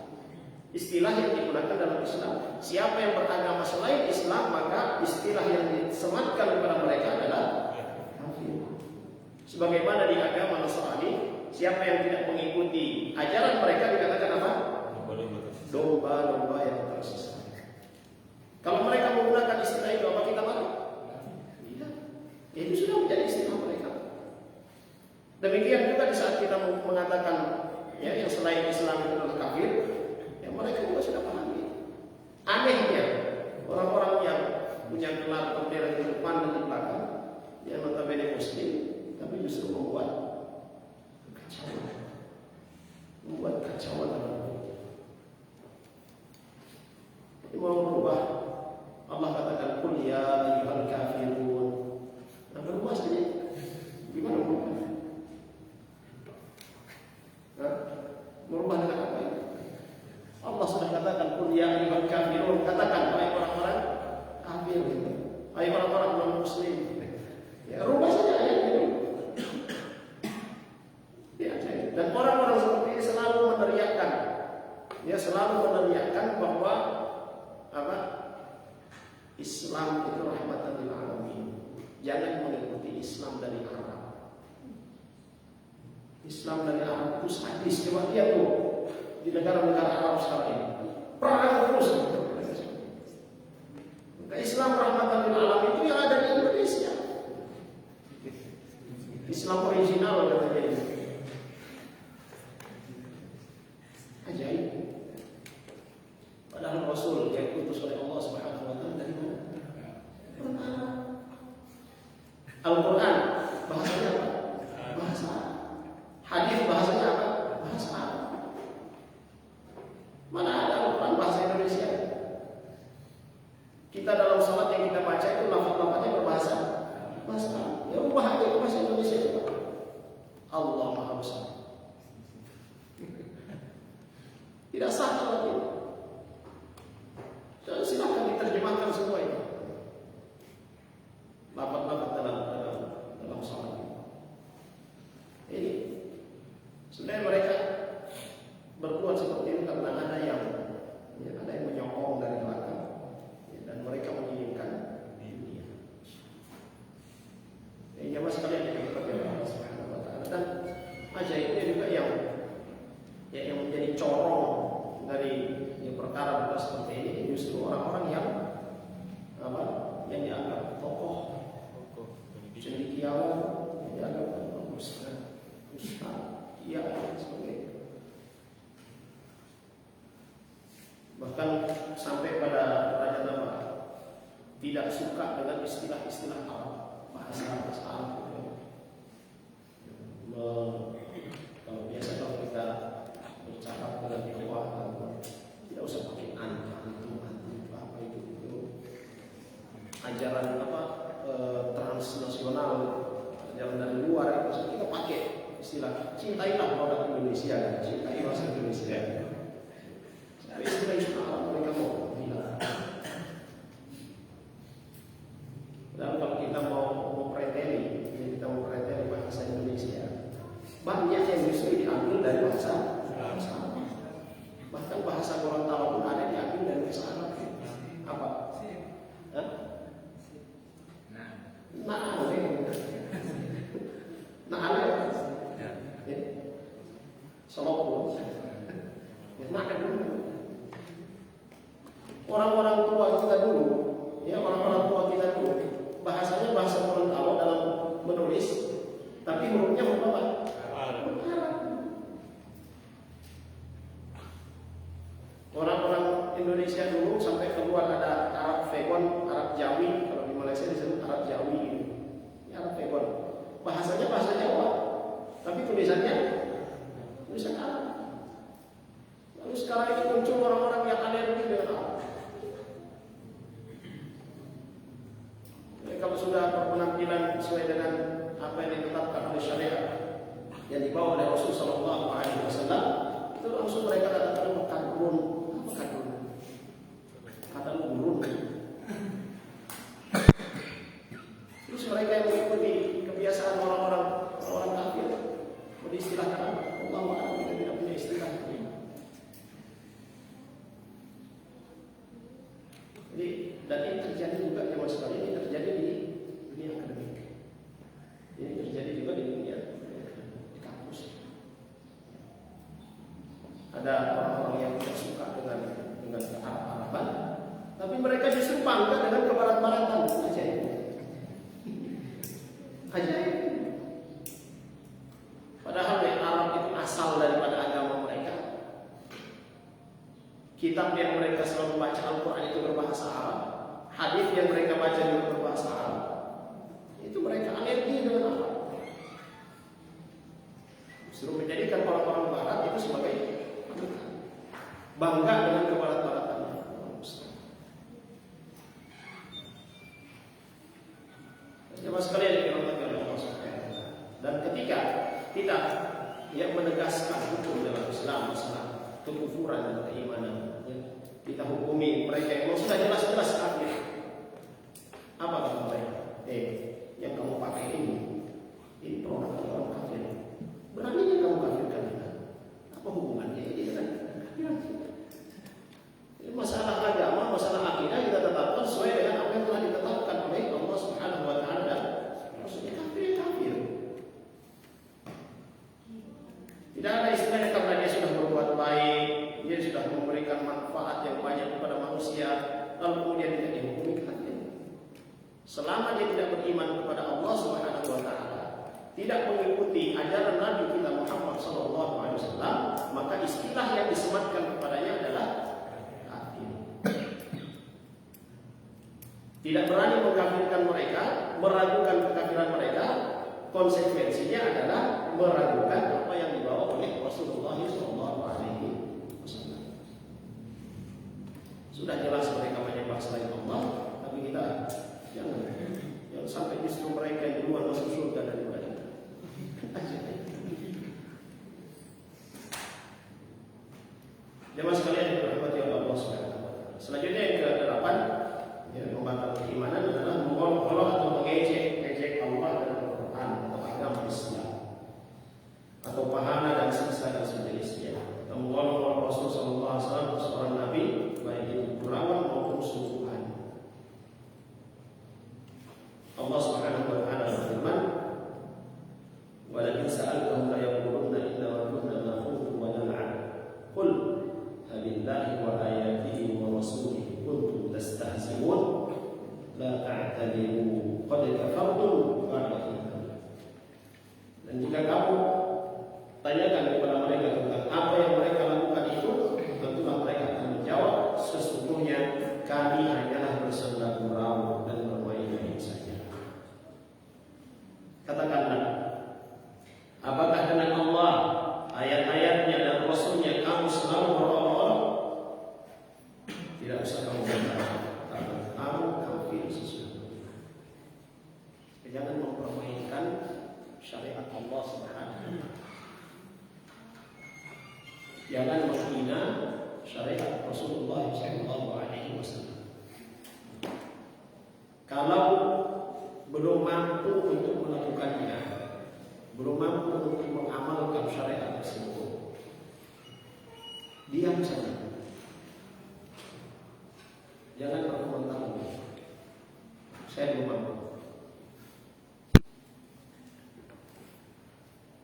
Istilah yang digunakan dalam Islam. Siapa yang beragama selain Islam, maka istilah yang disematkan kepada mereka adalah kafir. Sebagaimana di agama Nasrani, siapa yang tidak mengikuti ajaran mereka dikatakan apa? Domba-domba yang tersesat. Kalau mereka menggunakan istilah itu, apa kita mati? Tidak. Itu sudah menjadi istilah mereka. Demikian juga di saat kita mengatakan yang selain Islam itu adalah kafir, mereka juga sudah pahami. Anehnya orang-orang yang punya gelar bendera di depan dan di belakang, yang notabene Muslim, tapi justru membuat kacauan dalam hidup. Ini mau berubah. Allah katakan qul ya ayyuhal kafirun. Nah, berubah saja. Gimana berubah? Berubah dengan apa ini? Allah sudah katakan qul ya ayyuhal kafirun, katakan wahai orang-orang kafir, wahai orang-orang non-muslim. Ya, rubah saja ayat ini. Ya, dan orang-orang seperti ini selalu meneriakkan, bahwa apa? Islam itu rahmatan lil alamin. Jangan mengikuti Islam dari Arab. Islam dari Arab itu sadis. Coba lihat tuh di negara-negara Arab sekarang ini perang terus. Islam rahmatan lil alamin itu yang ada di Indonesia. Islam original katanya ini. Ajaib. Padahal Rasul yang diutus oleh Allah Subhanahu wa taala dari mana? Al-Quran bahasanya apa? Bahasa Arab. Hadis bahasanya apa? Bahasa Arab. Mana ada Al-Quran bahasa Indonesia? Kita dalam salat yang kita baca itu lafaz-lafaznya berbahasa bahasa Arab. Ya ubah aja ke bahasa Indonesia juga. Allah Maha Besar. Tidak sah kalau itu. Silakan diterjemahkan semua ini. Lafaz-lafaz dalam salat ini. Sebenarnya mereka berbuat seperti itu karena ada yang menyokong dari belakang dan mereka menginginkan dunia. Ya mas sekalian yang dipercaya Allah Subhanahu wa taala dan ajaibnya juga yang menjadi corong dari perkara seperti ini justru orang-orang yang dianggap tokoh cendekiawan, yang dianggap ustaz, ya sebagainya. Bahkan sampai pada Raja Nama tidak suka dengan istilah-istilah Arab, bahasa Arab. Kalau biasa kalau kita bercakap dengan ikhwah, tidak usah pakai antum apa itu ajaran transnasional, ajaran dari luar itu kita pakai istilah cintailah produk Indonesia, cintai bahasa Indonesia. Tapi istilah mereka mau bilang. Dan kalau kita mau preteli bahasa Indonesia, banyak yang justru diambil dari bahasa Arab. Bahkan bahasa Gorontalo pun ada diambil dari bahasa Arab. Apa? Orang-orang tua kita dulu, bahasanya bahasa Gorontalo dalam menulis, tapi hurufnya huruf apa? Arab. Orang-orang Indonesia dulu sampai keluar ada Arab Vegon, Arab Jawi, kalau di Malaysia disebut Arab Jawi. Ini Arab Vegon. Bahasanya bahasa Jawa, tapi tulisannya tulisan Arab. Lalu sekarang ini muncul orang-orang yang alergi dengan Arab. Jadi kalau sudah berpenampilan sesuai dengan apa yang ditetapkan oleh syariat yang dibawa oleh Rasulullah Shallallahu Alaihi Wasallam, itu langsung mereka katakan kadrun, kata gurun. Terus mereka yang mengikuti kebiasaan orang-orang kafir beristilahkan Allah Taala, kita tidak punya istilah ini. Jadi dan ini terjadi juga zaman sekarang ini terjadi di dunia akademik. Ini terjadi juga di dunia di kampus. Ada orang-orang yang tidak suka dengan Arab-Araban, tapi mereka justru bangga dengan kebarat-baratan. Ajaib. Padahal yang Arab itu asal daripada agama mereka. Kitab yang mereka selalu baca Al-Quran itu berbahasa Arab. Hadis yang mereka baca juga berbahasa Arab. Itu mereka alergi dengan Arab. Justru menjadikan orang-orang Barat itu sebagai bangga dengan kebarat-baratan. Jemaah sekalian yang dirahmati oleh Allah Subhanahu wa taala. Dan ketika kita yang menegaskan hukum dalam Islam masalah kekufuran dan keimanan, kita hukumi mereka yang sudah jelas-jelas kafir. Apa kata mereka? Yang kamu pakai ini produk orang kafir. Beraninya kamu kafirkan kita. Apa hubungannya ini dengan kafiran? Masalah agama, masalah akidah kita tetapkan sesuai dengan apa yang telah ditetapkan oleh Allah Subhanahu wa taala dan maksudnya kafir. Tidak ada istilahnya karena dia sudah berbuat baik, dia sudah memberikan manfaat yang banyak kepada manusia, lalu kemudian tidak dihukumi kafir. Selama dia tidak beriman kepada Allah Subhanahu wa taala, tidak mengikuti ajaran Nabi kita Muhammad SAW, maka istilah yang disematkan kepadanya adalah kafir. Tidak berani mengkafirkan mereka, meragukan kekafiran mereka, konsekuensinya adalah meragukan apa yang dibawa oleh Rasulullah SAW. Sudah jelas mereka menyembah selain Allah, tapi kita jangan sampai justru mereka yang duluan masuk surga daripada kita. Jemaah sekalian yang dirahmati oleh Allah Subhanahu wa taala. Selanjutnya yang ke-8, membatal keimanan adalah mengolok-olok atau mengejek Allah dan Al-Quran atau agama Islam atau pahana dan sisa dan sejenisnya, atau mengolok-olok Rasul sallallahu alaihi wasallam seorang nabi, baik itu gurauan maupun sungguhan. Allah Subhanahu wa taala berfirman, "Wa la in sa'altahum la yaqulunna inna ma kunna nakhudhu wa nal'ab. Qul abillahi wa ayatihi wa rasulihi kuntum tastahzi'un la ta'tadiru qad kafartum ba'da iman." Dan jika kamu tanyakan kepada mereka tentang apa yang mereka lakukan itu, tentulah mereka akan menjawab, sesungguhnya kami hanyalah bersenda gurau dan bermain-main saja. Katakanlah, apakah dengan Allah, ayat-ayatnya dan Rasulnya kamu selalu berolok-olok? Tidak usah kamu berkata, karena kamu kafir sesungguhnya. Jangan mempermainkan syariat Allah Subhanahu wa taala. Jangan menghina syariat Rasulullah SAW. Kalau belum mampu untuk melakukannya, belum mampu untuk mengamalkan syariat tersebut, diam saja. Jangan berkomentar. Saya belum mampu.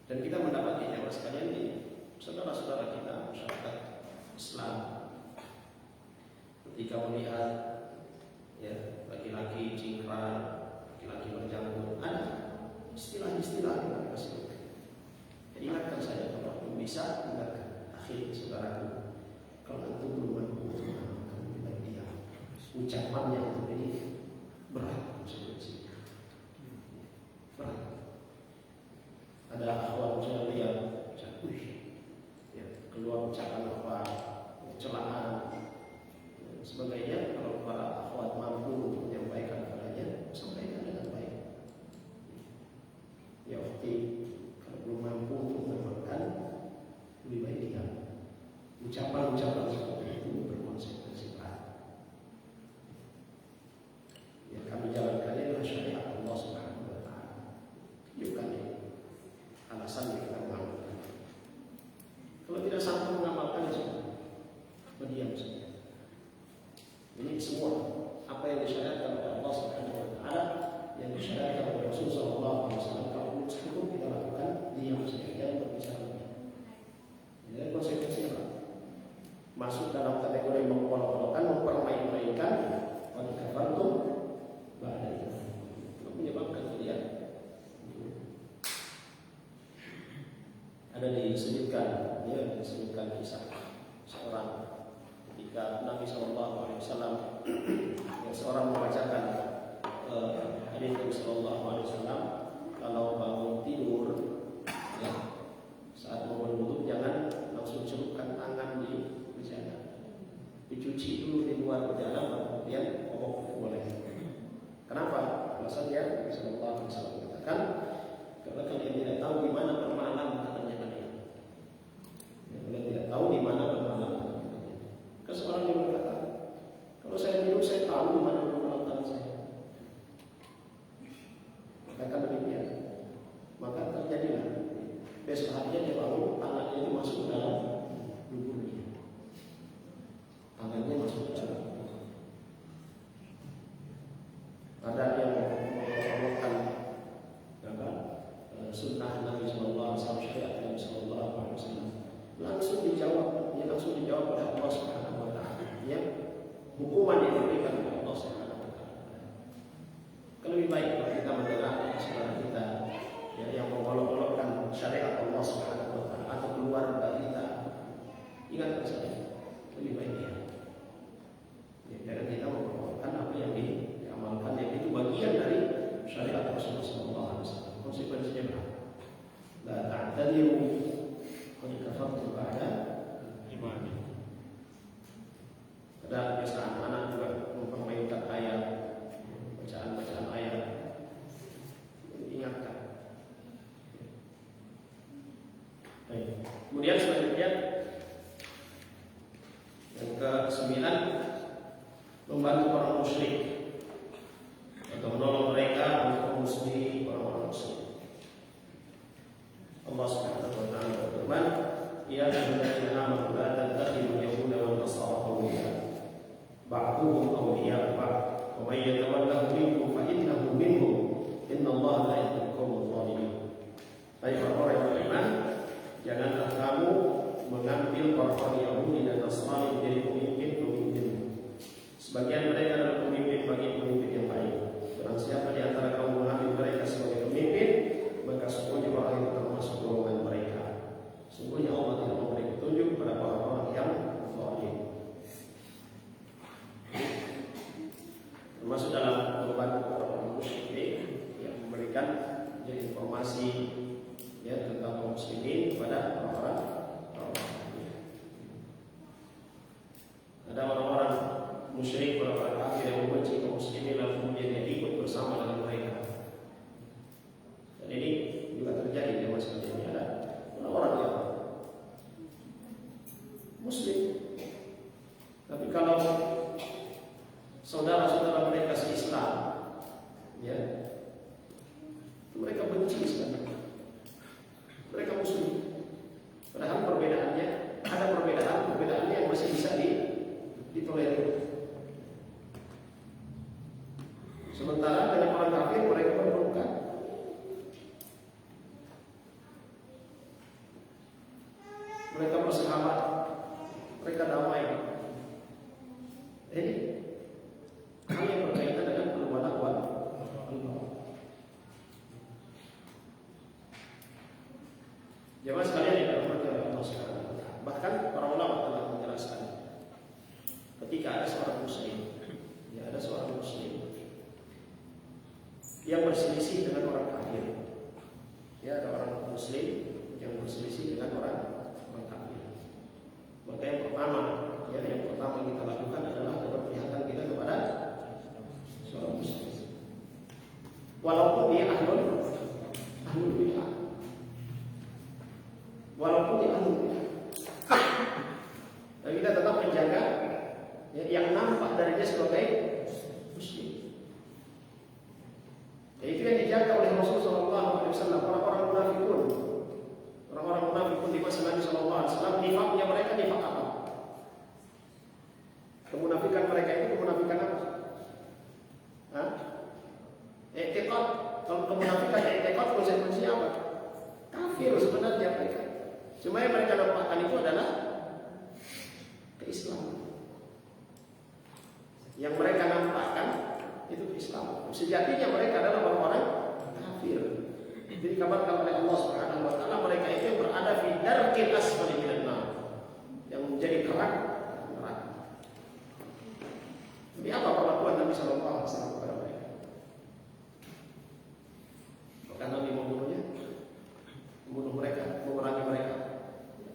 Dan kita mendapati jamaah sekalian di saudara-saudara kita masyarakat Islam, ketika melihat laki-laki cingkrang, laki-laki berjanggut, ada istilah-istilah yang mereka sebutkan. Jadi ingatkan saya, kalau belum bisa, ingatkan. Akhir saudaraku, kalau antum belum mampu, kamu tidak diam. Ucapannya itu jadi berat, berat. Ada akhwat jahiliyah, keluar ucapan apa, celaan, sebagainya. Kalau para akhwat mampu untuk menyampaikan kepadanya, sampaikan dengan baik. Ya, oke. Kalau belum mampu untuk menyampaikan, lebih baik diam. Ucapan-ucapan seperti itu berkonsekuensi berat. Yang kami jalankan adalah syariat Allah Subhanahu wa taala. Tunjukkan alasan yang kita mengamalkan. Kalau tidak sanggup mengamalkan, ya sudah, berdiam saja. Ini semua apa yang disyariatkan oleh Allah Subhanahu wa taala, yang disyariatkan oleh Rasul sallallahu alaihi wasallam, kalau cukup kita lakukan, diam saja, jangan berbicara. Jadi konsekuensinya masuk dalam kategori mengolok-olokkan, mempermain-mainkan, qad kafartum ba'da iman. Itu menyebabkan dia ada disebutkan kisah seorang ketika Nabi SAW seorang membacakan hadis Nabi SAW, kalau bangun tidur, ya, saat mau berwudu jangan langsung celupkan tangan di bejana, dicuci dulu di luar bejana, kemudian pokok boleh. Kenapa? Alasannya Nabi SAW katakan, karena kalian tidak tahu di mana bermalam katanya kalian. Kalian tidak tahu di mana bermalam katanya. Kan seorang yang berkata, kalau saya tidur saya tahu di mana bermalam tangan saya. Katakan demikian. Maka terjadi Nabi Sallallahu Alaihi Wasallam, syariat Nabi Sallallahu Alaihi Wasallam. Langsung dijawab oleh Allah Subhanahu Wa Taala. Ya, hukuman yang diberikan oleh Allah Subhanahu Wa Taala. Kalau lebih baik kalau kita mendengar saudara kita ya, yang mengolok-olokkan syariat Allah Subhanahu Wa Taala atau keluarga kita, ingatkan saja lebih baik ya. Jangan kita mengolok-olokkan apa yang diamalkan, yang itu bagian dari syariat Rasulullah Sallallahu Alaihi Wasallam. Konsekuensinya berapa? La ta'tadiru qad kafartum ba'da imanikum. Ada biasa anak juga mempermainkan ayat, bacaan ayat. Ingatkan. Baik. Kemudian selanjutnya yang ke-9, membantu orang musyrik atau menolong mereka untuk muslim orang-orang muslim. Allah Subhanahu wa taala berfirman, "Ya ayyuhalladzina amanu la tattakhidul yahuda wan nasara awliya, ba'dhuhum awliya'u ba'd, wa may yatawallahum minkum fa innahu minhum, innallaha la yahdil qawmal dhalimin." Hai orang-orang yang beriman, janganlah kamu mengambil orang-orang Yahudi dan Nasrani menjadi pemimpin. Sebagian mereka adalah pemimpin bagi pemimpin yang baik. Barang siapa di antara kamu mengambil mereka sebagai pemimpin, maka sesungguhnya orang yang termasuk golongan mereka. Sesungguhnya Allah tidak memberi petunjuk kepada orang-orang yang zalim. Termasuk dalam membantu orang musyrik yang memberikan informasi ya tentang kaum muslimin kepada orang-orang. Ada orang-orang musyrik, orang-orang kafir yang membenci kaum muslimin lalu kemudian dia ikut bersama dengan mereka. Dan ini juga terjadi di masa ini. Ada orang-orang yang muslim, tapi kalau saudara-saudara mereka se-Islam, ya, mereka benci sekali. Mereka muslim. Padahal perbedaannya, ada perbedaannya yang masih bisa ditolerir. Sementara dengan orang kafir mereka berpelukan. Mereka bersahabat, mereka damai. Ini hal yang berkaitan dengan perbuatan Allah. Jemaah sekalian yang dirahmati oleh Allah Subhanahu wa taala. Bahkan para ulama telah menjelaskan ketika ada seorang muslim, ya ada seorang muslim yang berselisih dengan orang kafir. Ya ada orang muslim yang berselisih dengan orang kafir. Maka yang pertama kita lakukan adalah keberpihakan kita kepada seorang muslim. Walaupun dia ahlul bidah. Walaupun dia ahlul bidah. Dan kita tetap menjaga ya, yang nampak darinya sebagai muslim. Ya, itu yang dijaga oleh Rasulullah SAW. Orang-orang munafikun di masa Nabi SAW, nifaknya mereka nifak apa? Kemunafikan mereka itu kemunafikan apa? I'tiqad. Kalau kemunafikan i'tiqad konsekuensinya apa? Kafir sebenarnya mereka. Cuma yang mereka nampakkan itu adalah keislaman. Yang mereka nampakkan itu Islam. Sejatinya mereka adalah orang-orang kafir. Jadi dikabarkan oleh Allah Subhanahu wa taala mereka itu berada di darkil asfali minan nar, yang menjadi neraka. Jadi apa perlakuan Nabi sallallahu alaihi wasallam kepada mereka? Apakah Nabi membunuhnya? Membunuh mereka, memerangi mereka?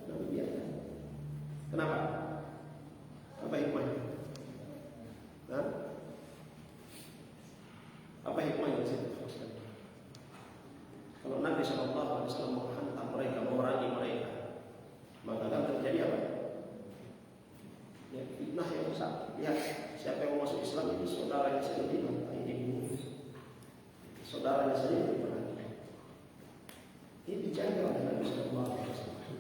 Nabi biarkan. Kenapa? Apa hikmahnya? Apa hikmahnya di situ? Kalau Nabi Sallallahu Alaihi Wasallam menghantam mereka, memerangi mereka, maka akan terjadi apa? Ya, fitnah yang besar. Lihat, siapa yang mau masuk Islam itu saudaranya sendiri, ini dibunuh. Saudaranya sendiri diperangi. Ini dijaga oleh Nabi Sallallahu Alaihi Wasallam.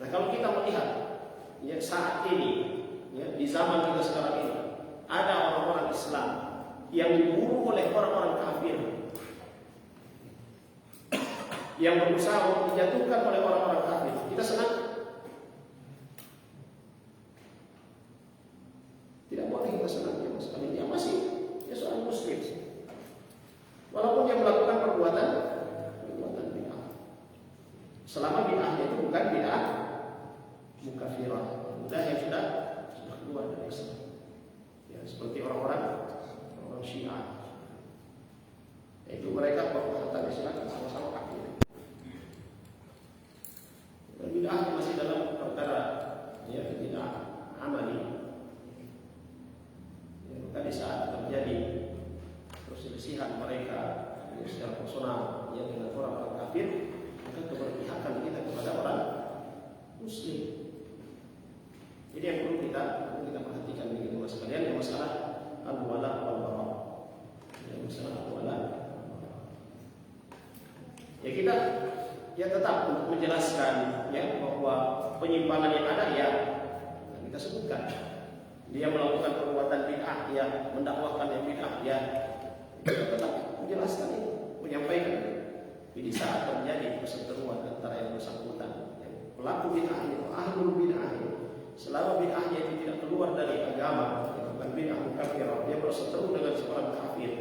Nah, kalau kita melihat ya saat ini, ya di zaman kita sekarang ini, ada orang-orang Islam yang dibunuh oleh orang-orang kafir. yang berusaha untuk dijatuhkan oleh orang-orang kafir. Kita senang? Tidak boleh kita senang sama sekali. Dia seorang muslim. Walaupun dia melakukan perbuatan bid'ah. Selama bid'ahnya itu bukan bid'ah mukafirah, bid'ah yang sudah keluar dari Islam. Ya, seperti orang Syiah. Itu mereka bahwa tentang Islam sama-sama kafir. Dan bid'ah masih dalam perkara bid'ah amali. Maka di saat terjadi perselisihan mereka secara personal dengan orang kafir, maka keberpihakan kita kepada orang muslim. Jadi yang perlu kita perhatikan begitu mas sekalian, yang masalah al-wala wal bara. Masalah al-wala. Ya kita tetap untuk menjelaskan bahwa penyimpangan yang ada kita sebutkan. Dia melakukan perbuatan bid'ah, mendakwahkan yang bid'ah, kita tetap menjelaskan ini, menyampaikan. Jadi saat terjadi perseteruan antara yang bersangkutan, pelaku bid'ah itu, ahlul bid'ah itu, selama bid'ahnya itu tidak keluar dari agama, bukan bid'ah mukafirah, dia berseteru dengan seorang kafir,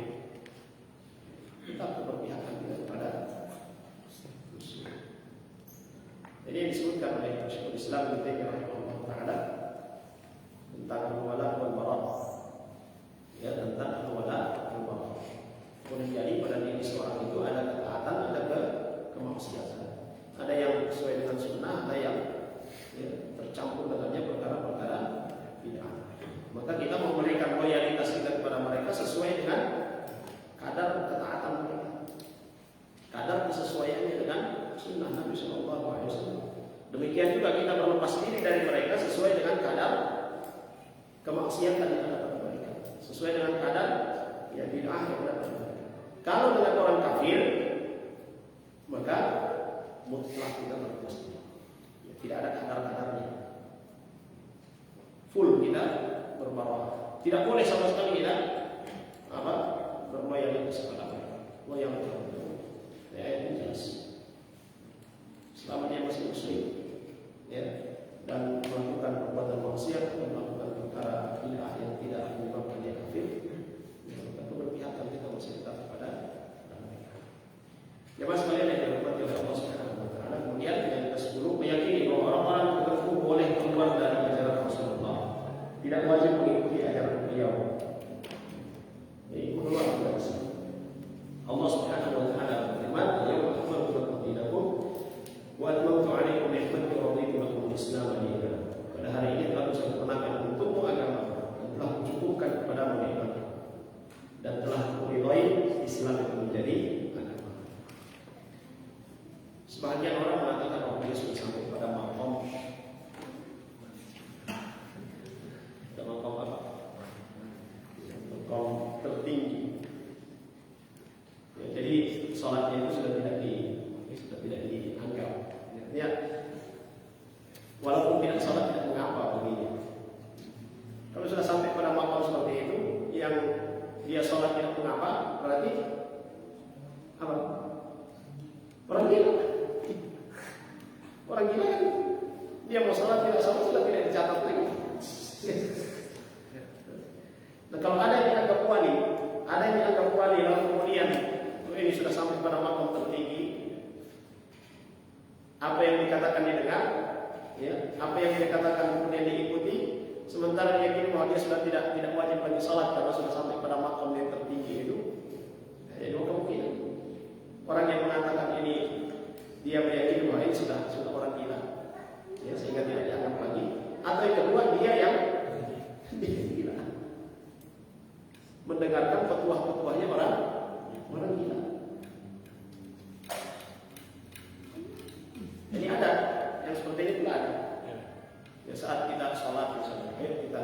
kita keberpihakan kepada Muslim. Jadi yang disebutkan oleh Syekhul Islam Ibnu Taimiyah rahimahullah taala tentang al-wala wal bara, tentang al-wala wal bara. Boleh jadi pada diri seorang itu ada ketaatan, ada kemaksiatan. Ada yang sesuai dengan sunnah, ada yang tercampur dengannya perkara-perkara bid'ah. Maka kita memberikan loyalitas kita kepada mereka sesuai dengan kadar ketaatan mereka, kadar kesesuaiannya dengan sunnah Nabi Sallallahu Alaihi Wasallam. Demikian juga kita berlepas diri dari mereka sesuai dengan kadar kemaksiatan yang ada pada mereka, sesuai dengan kadar bid'ah yang ada pada mereka. Kalau dengan orang kafir, maka mutlak kita berlepas diri. Tidak ada kadar-kadarnya. Full kita berbarah. Tidak boleh sama sekali kita berloyalitas kepada mereka. Loyalitas. Ayat jelas. Selama dia masih muslim, dan melakukan perbuatan maksiat, dan melakukan perkara bid'ah yang tidak menyebabkan dia kafir, maka keberpihakan kita masih tetap kepada mereka. Jemaah sekalian yang dirahmati oleh Allah Subhanahu wa taala, kemudian yang ke-10 meyakini bahwa orang-orang tertentu boleh keluar dari ajaran Rasulullah, tidak wajib mengikuti ajaran beliau. Ini keluar dari Islam. Allah Subhanahu wa taala berfirman, "Yauma akmaltu lakum dinakum wa atmamtu 'alaikum ni'mati wa raditu lakum al-Islam dinan." Pada hari ini telah kusempurnakan untukmu agama dan telah kucukupkan kepadamu nikmat dan telah kuridhai Islam itu menjadi agama. Sebagian orang mengatakan bahwa dia sudah sampai pada maqam apa? Maqam tertinggi. Jadi sholatnya itu sudah tidak dianggap. Walaupun tidak sholat tidak mengapa begini. Kalau sudah sampai pada maqam seperti itu, yang dia sholat tidak mengapa, berarti apa? Orang gila. Orang gila kan? Dia mau sholat tidak sholat sudah tidak dicatat lagi. Nah, kalau ada yang dianggap wali, lalu kemudian ini sudah sampai pada maqam tertinggi, apa yang dikatakan didengar, apa yang dikatakan kemudian diikuti, sementara dia yakin bahwa dia sudah tidak wajib lagi salat karena sudah sampai pada maqam yang tertinggi itu. Dua kemungkinan. Orang yang mengatakan ini dia meyakini bahwa ini sudah orang gila, sehingga tidak dianggap lagi. Atau yang kedua dia yang gila, mendengarkan petuah-petuahnya orang gila. Jadi ada yang seperti ini pula ada. Ya saat kita sholat misalnya, kita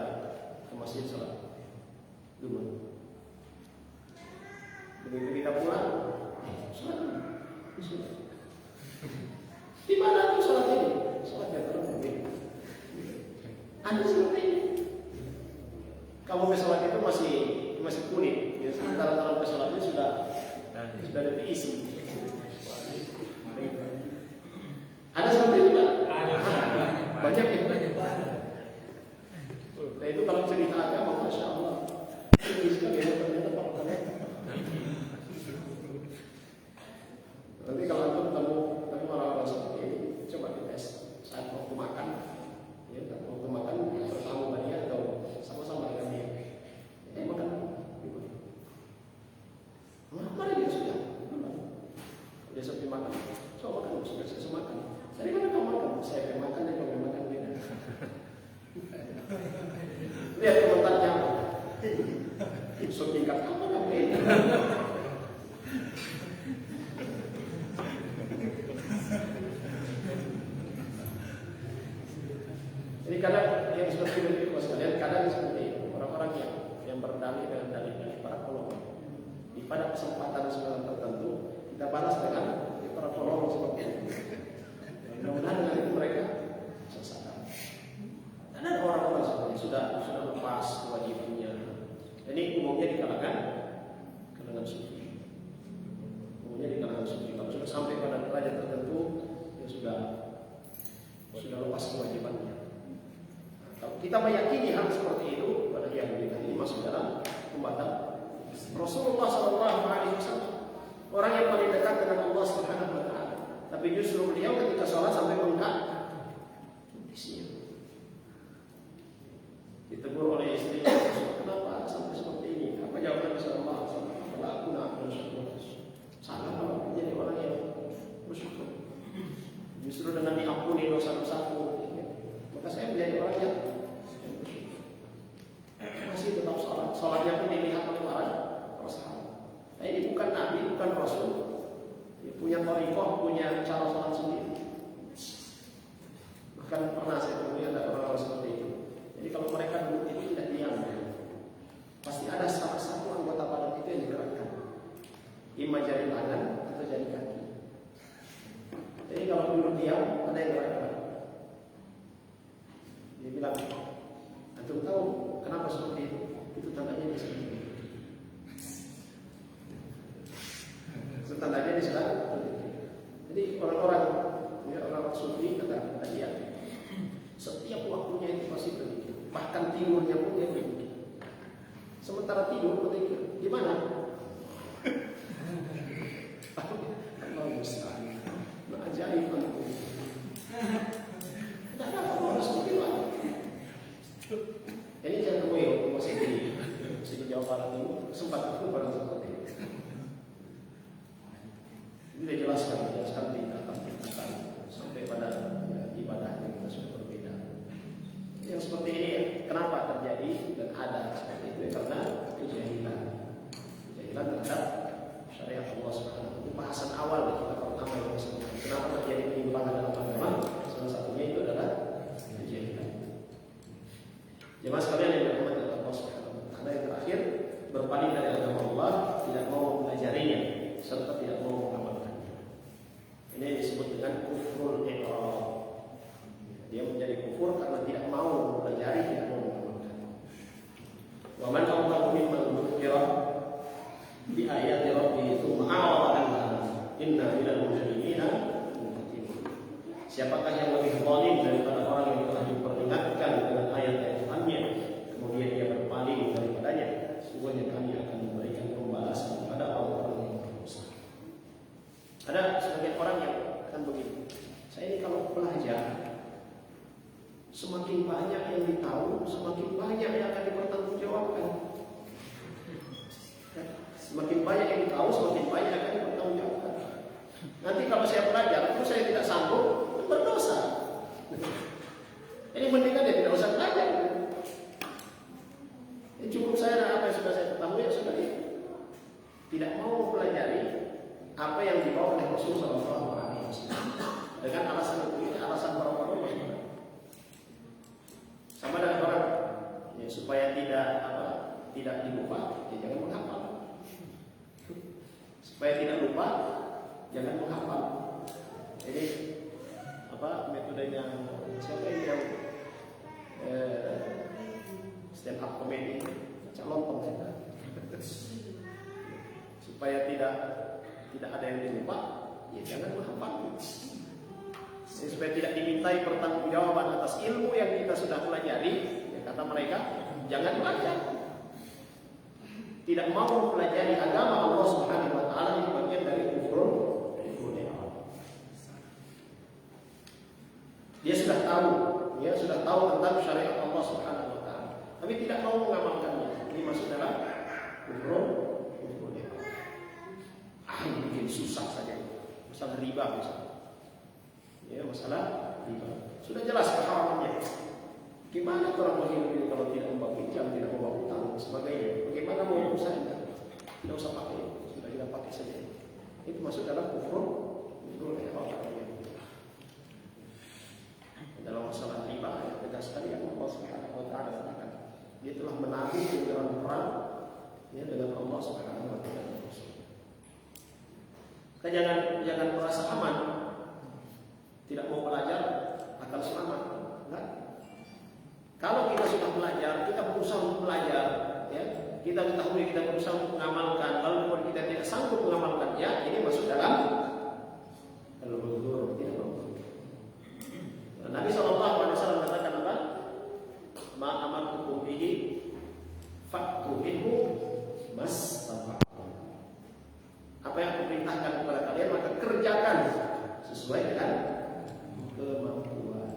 ke masjid sholat dulu. Begitu kita pulang, sholat. Di mana tuh sholat ini? Sholat yang terlalu. Ada seperti ini. Kamu ke sholat itu masih kuning. Sementara kalau ke sholat itu sudah ada diisi. seperti itu mas kalian, kadang seperti itu orang-orang yang berdalih dengan dalih-dalih para ulama. Pada kesempatan tertentu kita balas dengan para ulama seperti itu. Mudah-mudahan dengan itu mereka sesat. Dan ada orang-orang sebenarnya sudah lepas kewajibannya. Ini umumnya di kalangan sufi. Umumnya di kalangan sufi. Kalau sudah sampai pada derajat tertentu, ya sudah lepas kewajibannya. Kalau kita meyakini hal seperti itu, pada yang ini masuk dalam pembatal Rasulullah SAW, orang yang paling dekat dengan Allah Subhanahu Wa Taala. Tapi justru beliau ketika sholat sampai bengkak isinya. Ditegur oleh istrinya, kenapa sampai seperti ini? Apa jawaban Rasulullah SAW? Kalau aku nak bersyukur, salah kalau menjadi orang yang bersyukur. Justru dengan diampuni dosa-dosaku, maka saya menjadi orang yang bersyukur. Masih tetap sholat, sholatnya pun dilihat oleh para sahabat. Nah, ini bukan nabi, bukan rasul. Dia punya thariqah, punya cara sholat sendiri. Bahkan pernah saya temui ada orang-orang seperti itu. Jadi kalau mereka duduk itu tidak diam, pasti ada salah satu anggota badan itu yang digerakkan, imam jari tangan atau jari kaki. Jadi kalau duduk diam, ada yang gerakkan. Dia bilang, antum tahu kenapa seperti itu? Itu tandanya di sini. Itu tandanya di sana. Jadi orang-orang sufi kata dia, setiap waktunya itu pasti berpikir, bahkan tidurnya pun dia berpikir. Sementara tidur berpikir, gimana? Allah musta'an. Ajaib antum. Tidak ada orang seperti itu. Ini saya temui waktu masih di Jawa Barat ini, sempat aku barang seperti itu. Ini dijelaskan tingkatan sampai pada ibadah yang kita sudah berbeda. Yang seperti ini, kenapa terjadi dan ada seperti itu? Karena kejahilan terhadap syariat Allah Subhanahu. Itu bahasan awal kita pertama yang disebutkan. Kenapa terjadi penyimpangan dalam agama? Salah satunya itu adalah kejahilan. Jemaah sekalian yang dirahmati Allah Subhanahu wa taala, yang terakhir, berpaling dari agama Allah, tidak mau mempelajarinya serta tidak mau mengamalkannya. Ini disebut dengan kufrul iqrar. Dia menjadi kufur karena tidak mau mempelajari, tidak mau mengamalkan. Wa man aqallu mimman dzukira bi ayati rabbih tsumma a'rada anha inna minal mujrimina muntaqimun. Siapakah yang lebih zalim daripada orang yang telah diperingatkan dengan ayat-ayat Tuhannya kemudian dia berpaling daripadanya? Sesungguhnya kami akan memberikan pembalasan kepada orang-orang yang berdosa. Ada sebagian orang yang akan begini, saya ini kalau belajar semakin banyak yang ditahu, semakin banyak yang akan dipertanggungjawabkan. Semakin banyak yang ditahu, semakin banyak yang akan dipertanggungjawabkan. Nanti kalau saya belajar, terus saya tidak sanggup, berdosa. Ini mendingan dia tidak usah belajar. Ini cukup saya apa yang sudah saya ketahui, ya sudah itu. Tidak mau mempelajari apa yang dibawa oleh Rasulullah SAW. Dengan alasan itu, ini alasan para ulama. Sama dengan orang, ya, supaya tidak dilupa, ya jangan menghafal. Supaya tidak lupa, jangan menghafal. Jadi metodenya siapa yang stand up comedy, calon kita. Supaya tidak ada yang dilupa, ya jangan menghafal. Supaya tidak dimintai pertanggungjawaban atas ilmu yang kita sudah pelajari, ya kata mereka, jangan belajar. Tidak mau mempelajari agama Allah Subhanahu wa taala ini bagian dari kufur. Dia sudah tahu tentang syariat Allah Subhanahu wa taala, tapi tidak mau mengamalkannya. Ini masuk dalam kufur. Ini bikin susah saja. Masalah riba misalnya. Ya, masalah riba. Sudah jelas keharamannya. Gimana orang berhidup ini kalau tidak membawa pinjam, tidak membawa utang, sebagainya? Bagaimana mau usahanya? Tidak usah pakai, sudah kita pakai saja. Itu masuk dalam kufur dalam masalah riba yang tegas sekali yang Allah Subhanahu Kita jangan merasa aman, tidak mau belajar akan selamat. Enggak. Kalau kita sudah belajar, kita berusaha untuk belajar, ya, kita ketahui kita berusaha untuk mengamalkan. Kalau kita tidak sanggup mengamalkannya, ini masuk dalam al-uzur, tidak mampu. Nabi SAW katakan apa? Ma amartukum bihi fa'tu minhu mastata'tum. Apa yang aku perintahkan kepada kalian maka kerjakan sesuai dengan kemampuan.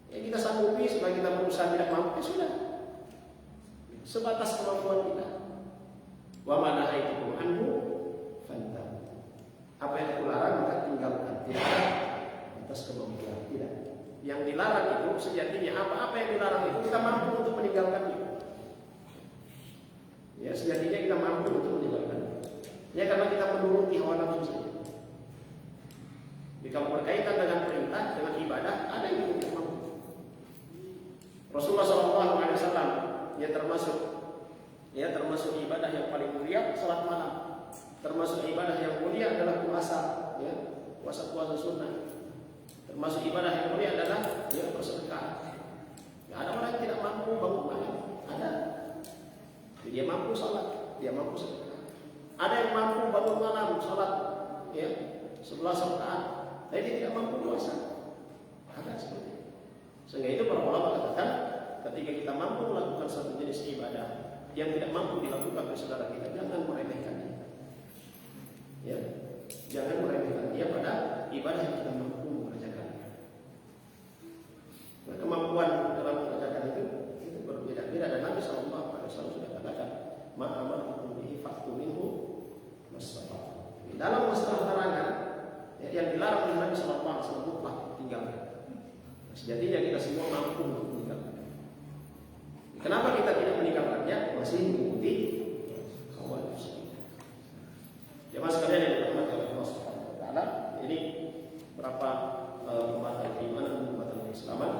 Ya kita sanggupi, supaya kita berusaha tidak mampu, ya sudah. Sebatas kemampuan kita. Wa ma nahaitukum anhu fantahu. Apa yang aku larang maka tinggalkan. Tidak atas kemampuan, tidak. Yang dilarang itu sejatinya apa yang dilarang itu kita mampu untuk meninggalkannya. Ya sejatinya kita mampu untuk meninggalkannya. Ya karena kita menuruti hawa nafsu saja. Jika berkaitan dengan perintah, dengan ibadah, ada yang tidak mampu. Rasulullah SAW termasuk ibadah yang paling mulia salat malam. Termasuk ibadah yang mulia adalah puasa, ya, puasa sunnah. Termasuk ibadah yang mulia adalah bersedekah. Ya, ada orang yang tidak mampu bangun malam, ada. Dia mampu salat, dia mampu sedekah. Ada yang mampu bangun malam salat, ya, 11 rakaat, tapi dia tidak mampu puasa. Ada seperti itu. Sehingga itu para ulama katakan, ketika kita mampu melakukan satu jenis ibadah yang tidak mampu dilakukan oleh saudara kita, jangan meremehkannya. Ya, jangan meremehkan dia pada ibadah yang kita mampu mengerjakannya. Nah, kemampuan dalam mengerjakan itu berbeda-beda, dan Nabi SAW sudah katakan, ma'amartukum bihi fa'tu minhu mastata'tum. Dalam masalah larangan, yang dilarang oleh Nabi SAW mutlak tinggalkan. Sejatinya kita semua mampu untuk meninggalkan. Kenapa kita tidak meninggalkannya? Masih mengikuti hawa nafsu. Jemaah sekalian yang dirahmati oleh Allah Subhanahu wa taala, ini berapa pembatal keimanan, pembatal keislaman.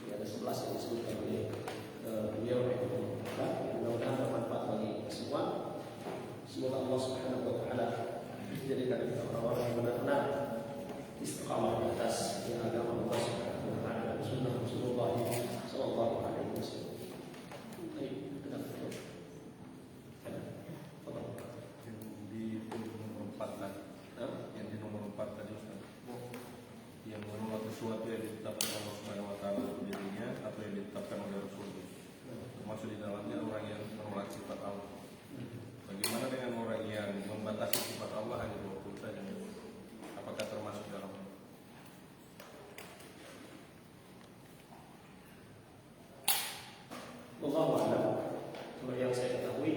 Ini ada 11 yang disebutkan oleh beliau. Mudah-mudahan bermanfaat bagi semua. Semoga Allah Subhanahu wa taala menjadikan kita orang-orang yang benar-benar istiqamah di atas agama Allah Subhanahu wa taala dan sunnah Rasulullah sallallahu alaihi wasallam. Yang di nomor 4 tadi Ustaz. Yang menolak sesuatu yang ditetapkan Allah Subhanahu wa taala untuk dirinya atau yang ditetapkan oleh Rasulullah. Termasuk di dalamnya orang yang menolak sifat Allah. Bagaimana dengan orang yang membatasi sifat Allah hanya 20 saja? Apakah termasuk dalamnya? Wallahu a'lam. Kalau yang saya ketahui,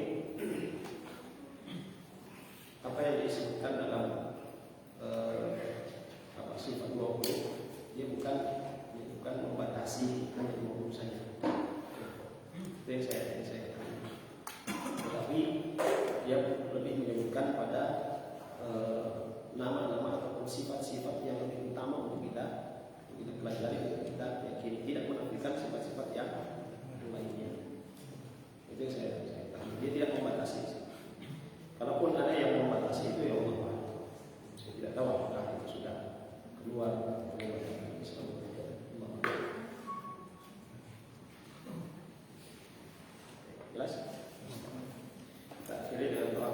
apa yang disebutkan dalam sifat 20, dia bukan membatasi hanya 20 saja. Itu yang saya ketahui. Tetapi dia lebih menyebutkan pada nama-nama ataupun sifat-sifat yang lebih utama untuk kita pelajari, untuk kita yakini, tidak menafikan sifat-sifat yang lainnya. Itu yang saya tahu. Dia tidak membatasi. Kalaupun ada yang membatasi itu, ya Allah, saya tidak tahu apakah itu sudah keluar dari Islam. Jelas? Kita akhiri dengan doa.